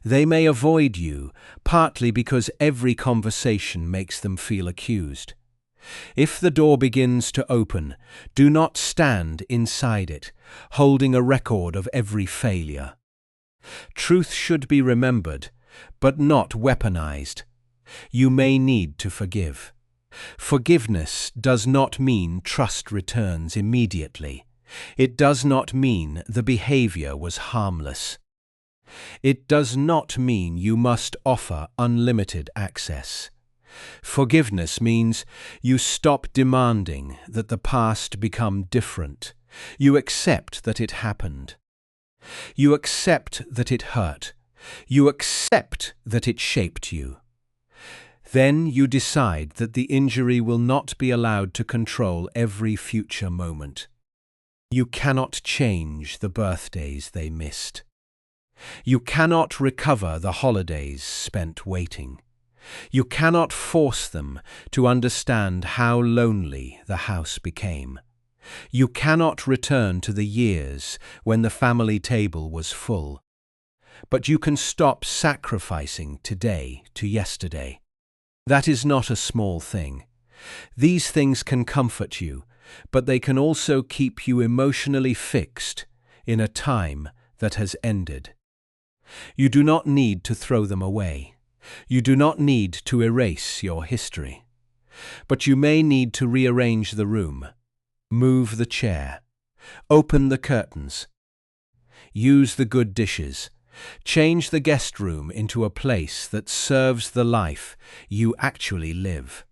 A: They may avoid you, partly because every conversation makes them feel accused. If the door begins to open, do not stand inside it, holding a record of every failure. Truth should be remembered, but not weaponized. You may need to forgive. Forgiveness does not mean trust returns immediately. It does not mean the behavior was harmless. It does not mean you must offer unlimited access. Forgiveness means you stop demanding that the past become different. You accept that it happened. You accept that it hurt. You accept that it shaped you. Then you decide that the injury will not be allowed to control every future moment. You cannot change the birthdays they missed. You cannot recover the holidays spent waiting. You cannot force them to understand how lonely the house became. You cannot return to the years when the family table was full. But you can stop sacrificing today to yesterday. That is not a small thing. These things can comfort you, but they can also keep you emotionally fixed in a time that has ended. You do not need to throw them away. You do not need to erase your history. But you may need to rearrange the room, move the chair, open the curtains, use the good dishes, change the guest room into a place that serves the life you actually live.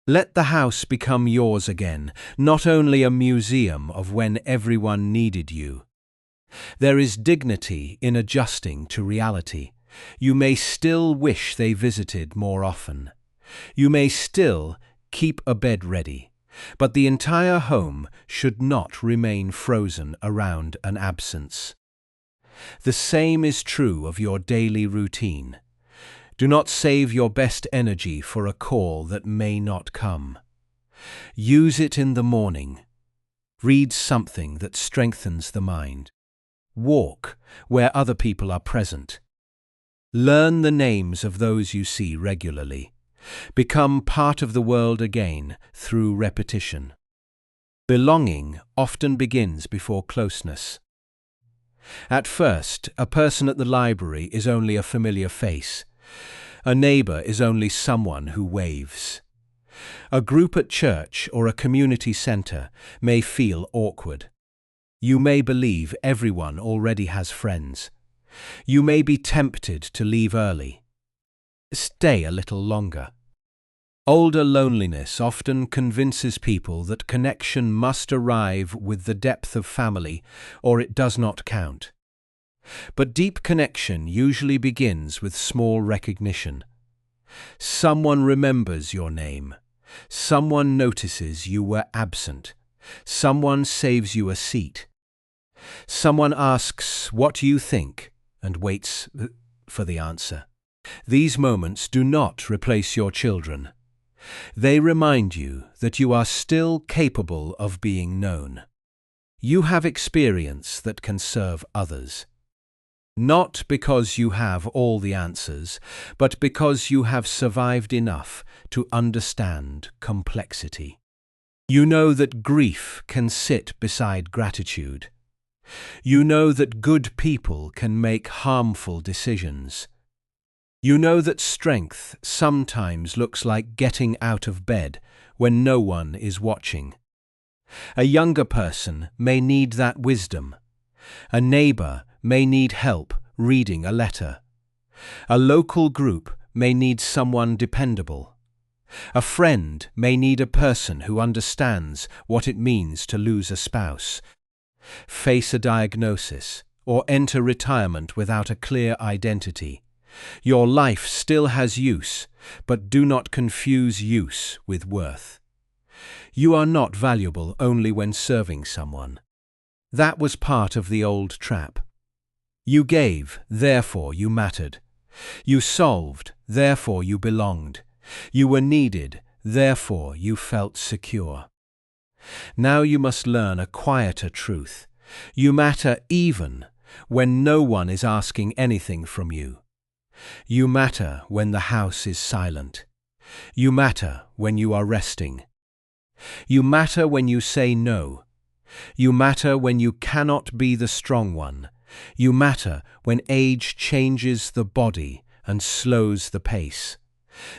A: Let the house become yours again, not only a museum of when everyone needed you. There is dignity in adjusting to reality. You may still wish they visited more often. You may still keep a bed ready, but the entire home should not remain frozen around an absence. The same is true of your daily routine. Do not save your best energy for a call that may not come. Use it in the morning. Read something that strengthens the mind. Walk where other people are present. Learn the names of those you see regularly. Become part of the world again through repetition. Belonging often begins before closeness. At first, a person at the library is only a familiar face. A neighbor is only someone who waves. A group at church or a community centre may feel awkward. You may believe everyone already has friends. You may be tempted to leave early. Stay a little longer. Older loneliness often convinces people that connection must arrive with the depth of family, or it does not count. But deep connection usually begins with small recognition. Someone remembers your name. Someone notices you were absent. Someone saves you a seat. Someone asks what you think and waits for the answer. These moments do not replace your children. They remind you that you are still capable of being known. You have experience that can serve others. Not because you have all the answers, but because you have survived enough to understand complexity. You know that grief can sit beside gratitude. You know that good people can make harmful decisions. You know that strength sometimes looks like getting out of bed when no one is watching. A younger person may need that wisdom. A neighbour may need help reading a letter. A local group may need someone dependable. A friend may need a person who understands what it means to lose a spouse, face a diagnosis, or enter retirement without a clear identity. Your life still has use, but do not confuse use with worth. You are not valuable only when serving someone. That was part of the old trap. You gave, therefore you mattered. You solved, therefore you belonged. You were needed, therefore you felt secure. Now you must learn a quieter truth. You matter even when no one is asking anything from you. You matter when the house is silent. You matter when you are resting. You matter when you say no. You matter when you cannot be the strong one. You matter when age changes the body and slows the pace.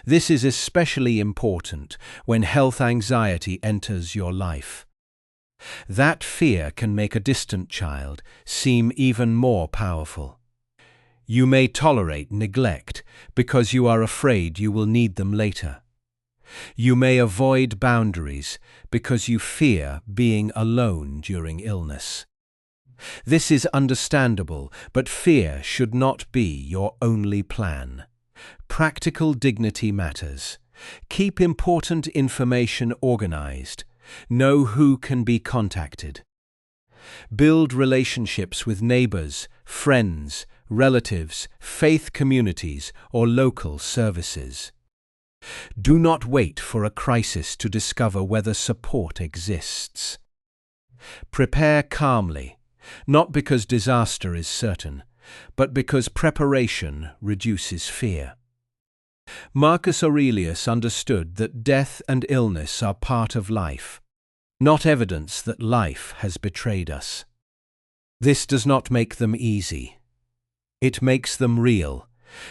A: This is especially important when health anxiety enters your life. That fear can make a distant child seem even more powerful. You may tolerate neglect because you are afraid you will need them later. You may avoid boundaries because you fear being alone during illness. This is understandable, but fear should not be your only plan. Practical dignity matters. Keep important information organized. Know who can be contacted. Build relationships with neighbors, friends, relatives, faith communities, or local services. Do not wait for a crisis to discover whether support exists. Prepare calmly, not because disaster is certain, but because preparation reduces fear. Marcus Aurelius understood that death and illness are part of life, not evidence that life has betrayed us. This does not make them easy. It makes them real.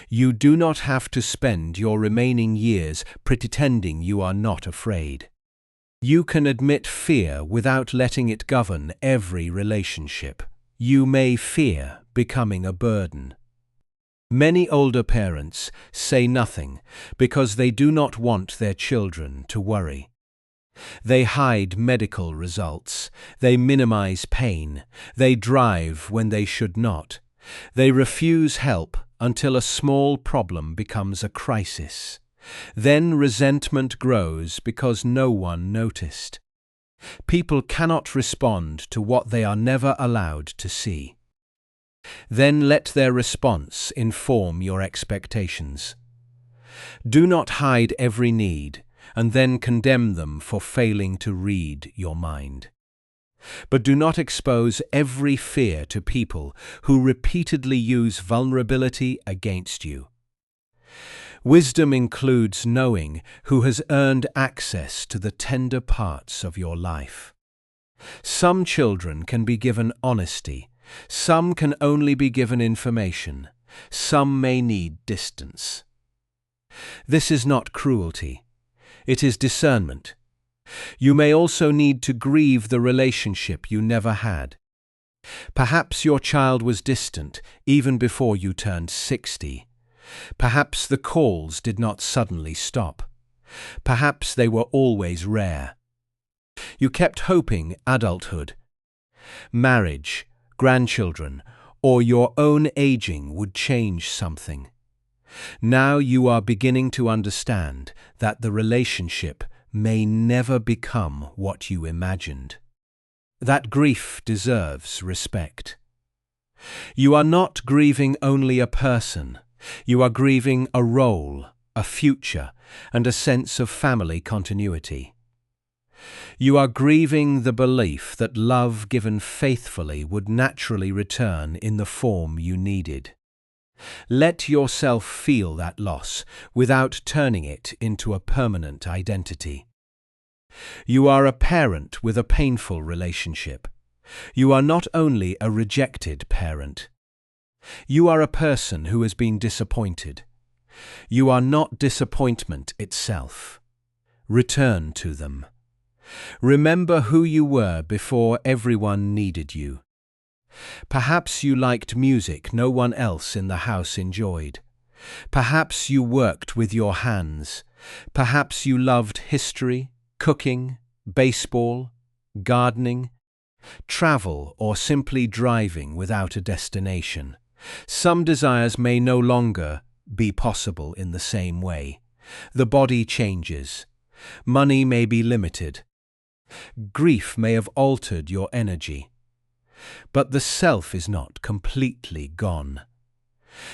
A: You do not have to spend your remaining years pretending you are not afraid. You can admit fear without letting it govern every relationship. You may fear becoming a burden. Many older parents say nothing because they do not want their children to worry. They hide medical results. They minimize pain. They drive when they should not. They refuse help until a small problem becomes a crisis. Then resentment grows because no one noticed. People cannot respond to what they are never allowed to see. Then let their response inform your expectations. Do not hide every need and then condemn them for failing to read your mind. But do not expose every fear to people who repeatedly use vulnerability against you. Wisdom includes knowing who has earned access to the tender parts of your life. Some children can be given honesty. Some can only be given information. Some may need distance. This is not cruelty. It is discernment. You may also need to grieve the relationship you never had. Perhaps your child was distant even before you turned 60. Perhaps the calls did not suddenly stop. Perhaps they were always rare. You kept hoping adulthood, marriage, grandchildren, or your own aging would change something. Now you are beginning to understand that the relationship may never become what you imagined. That grief deserves respect. You are not grieving only a person. You are grieving a role, a future, and a sense of family continuity. You are grieving the belief that love given faithfully would naturally return in the form you needed. Let yourself feel that loss without turning it into a permanent identity. You are a parent with a painful relationship. You are not only a rejected parent. You are a person who has been disappointed. You are not disappointment itself. Return to them. Remember who you were before everyone needed you. Perhaps you liked music no one else in the house enjoyed. Perhaps you worked with your hands. Perhaps you loved history, cooking, baseball, gardening, travel, or simply driving without a destination. Some desires may no longer be possible in the same way. The body changes. Money may be limited. Grief may have altered your energy. But the self is not completely gone.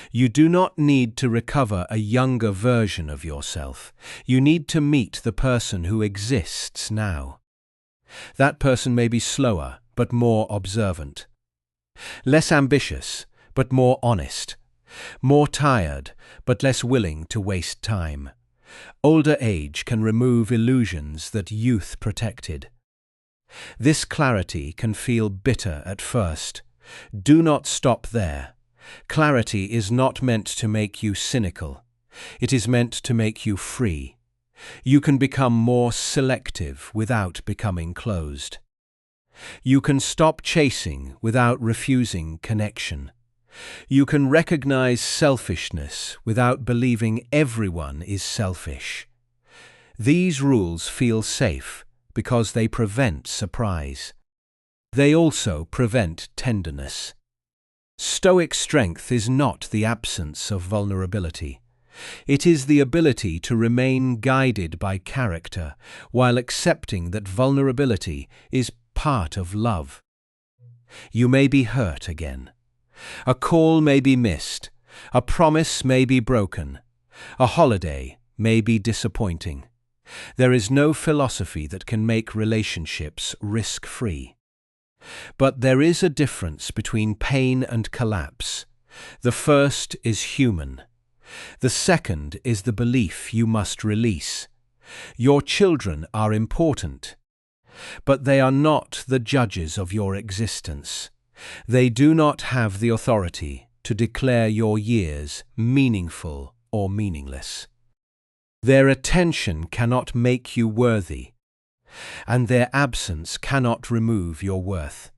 A: You do not need to recover a younger version of yourself. You need to meet the person who exists now. That person may be slower, but more observant. Less ambitious, but more honest. More tired, but less willing to waste time. Older age can remove illusions that youth protected. This clarity can feel bitter at first. Do not stop there. Clarity is not meant to make you cynical. It is meant to make you free. You can become more selective without becoming closed. You can stop chasing without refusing connection. You can recognize selfishness without believing everyone is selfish. These rules feel safe because they prevent surprise. They also prevent tenderness. Stoic strength is not the absence of vulnerability. It is the ability to remain guided by character while accepting that vulnerability is part of love. You may be hurt again. A call may be missed. A promise may be broken. A holiday may be disappointing. There is no philosophy that can make relationships risk-free. But there is a difference between pain and collapse. The first is human. The second is the belief you must release. Your children are important, but they are not the judges of your existence. They do not have the authority to declare your years meaningful or meaningless. Their attention cannot make you worthy, and their absence cannot remove your worth.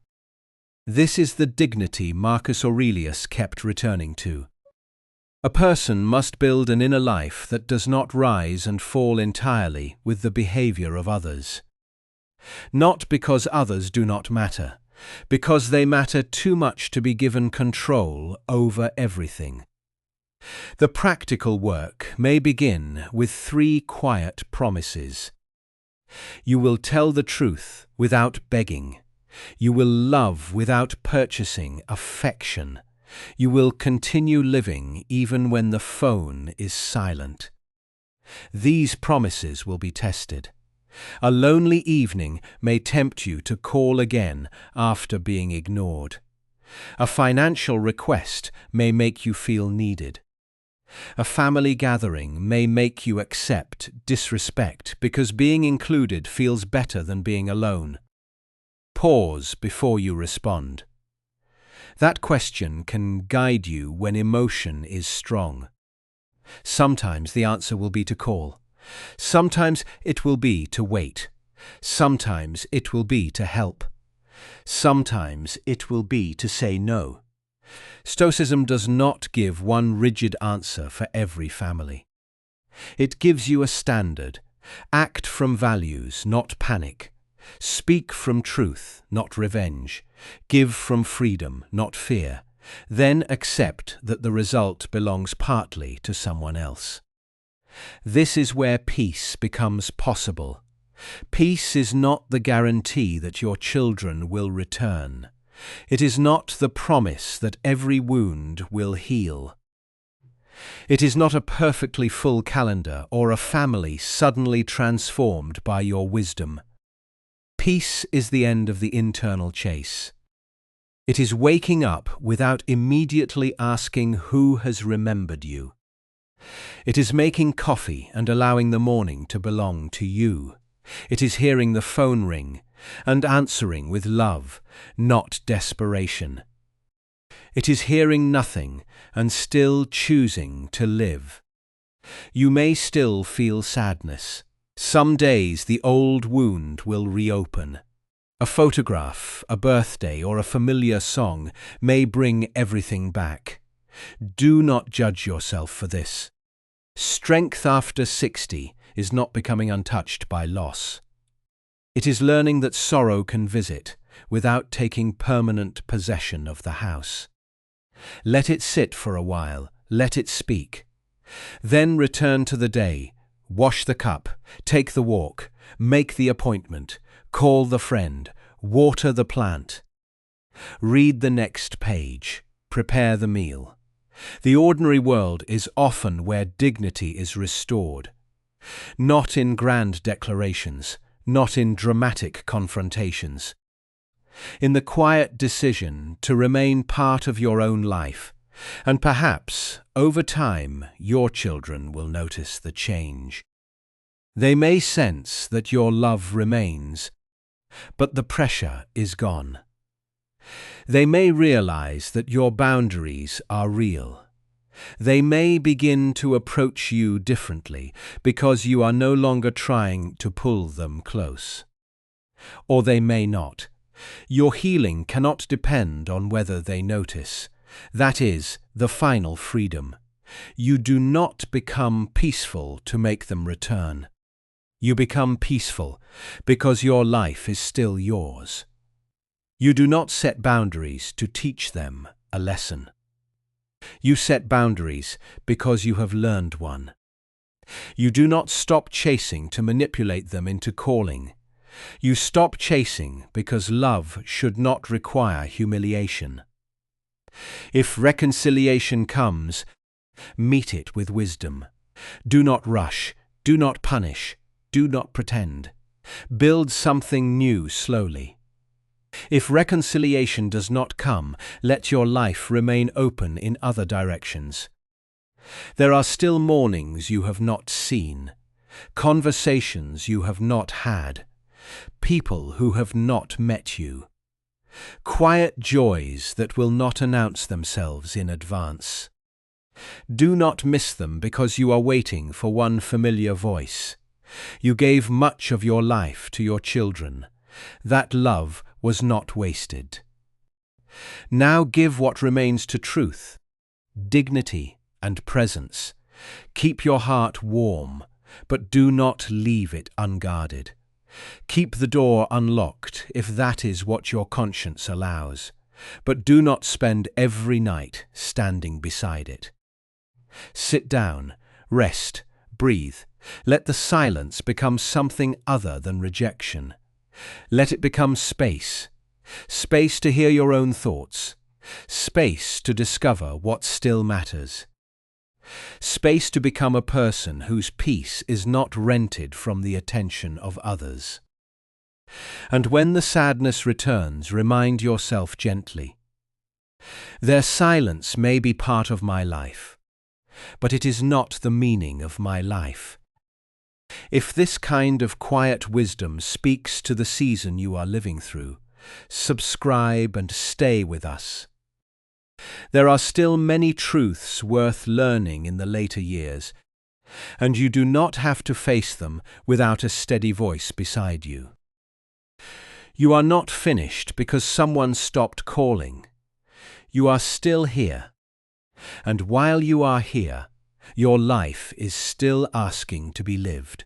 A: This is the dignity Marcus Aurelius kept returning to. A person must build an inner life that does not rise and fall entirely with the behavior of others. Not because others do not matter, because they matter too much to be given control over everything. The practical work may begin with 3 quiet promises. You will tell the truth without begging. You will love without purchasing affection. You will continue living even when the phone is silent. These promises will be tested. A lonely evening may tempt you to call again after being ignored. A financial request may make you feel needed. A family gathering may make you accept disrespect because being included feels better than being alone. Pause before you respond. That question can guide you when emotion is strong. Sometimes the answer will be to call. Sometimes it will be to wait. Sometimes it will be to help. Sometimes it will be to say no. Stoicism does not give one rigid answer for every family. It gives you a standard. Act from values, not panic. Speak from truth, not revenge. Give from freedom, not fear. Then accept that the result belongs partly to someone else. This is where peace becomes possible. Peace is not the guarantee that your children will return. It is not the promise that every wound will heal. It is not a perfectly full calendar or a family suddenly transformed by your wisdom. Peace is the end of the internal chase. It is waking up without immediately asking who has remembered you. It is making coffee and allowing the morning to belong to you. It is hearing the phone ring and answering with love, not desperation. It is hearing nothing and still choosing to live. You may still feel sadness. Some days the old wound will reopen. A photograph, a birthday, or a familiar song may bring everything back. Do not judge yourself for this. Strength after 60 is not becoming untouched by loss. It is learning that sorrow can visit without taking permanent possession of the house. Let it sit for a while, let it speak. Then return to the day, wash the cup, take the walk, make the appointment, call the friend, water the plant. Read the next page, prepare the meal. The ordinary world is often where dignity is restored. Not in grand declarations, not in dramatic confrontations. In the quiet decision to remain part of your own life, and perhaps, over time, your children will notice the change. They may sense that your love remains, but the pressure is gone. They may realize that your boundaries are real. They may begin to approach you differently because you are no longer trying to pull them close. Or they may not. Your healing cannot depend on whether they notice. That is the final freedom. You do not become peaceful to make them return. You become peaceful because your life is still yours. You do not set boundaries to teach them a lesson. You set boundaries because you have learned one. You do not stop chasing to manipulate them into calling. You stop chasing because love should not require humiliation. If reconciliation comes, meet it with wisdom. Do not rush, do not punish, do not pretend. Build something new slowly. If reconciliation does not come, let your life remain open in other directions. There are still mornings you have not seen, conversations you have not had, people who have not met you, quiet joys that will not announce themselves in advance. Do not miss them because you are waiting for one familiar voice. You gave much of your life to your children. That love was not wasted. Now give what remains to truth, dignity and presence. Keep your heart warm, but do not leave it unguarded. Keep the door unlocked if that is what your conscience allows, but do not spend every night standing beside it. Sit down, rest, breathe. Let the silence become something other than rejection. Let it become space. Space to hear your own thoughts. Space to discover what still matters. Space to become a person whose peace is not rented from the attention of others. And when the sadness returns, remind yourself gently. Their silence may be part of my life, but it is not the meaning of my life. If this kind of quiet wisdom speaks to the season you are living through, subscribe and stay with us. There are still many truths worth learning in the later years, and you do not have to face them without a steady voice beside you. You are not finished because someone stopped calling. You are still here. And while you are here, your life is still asking to be lived.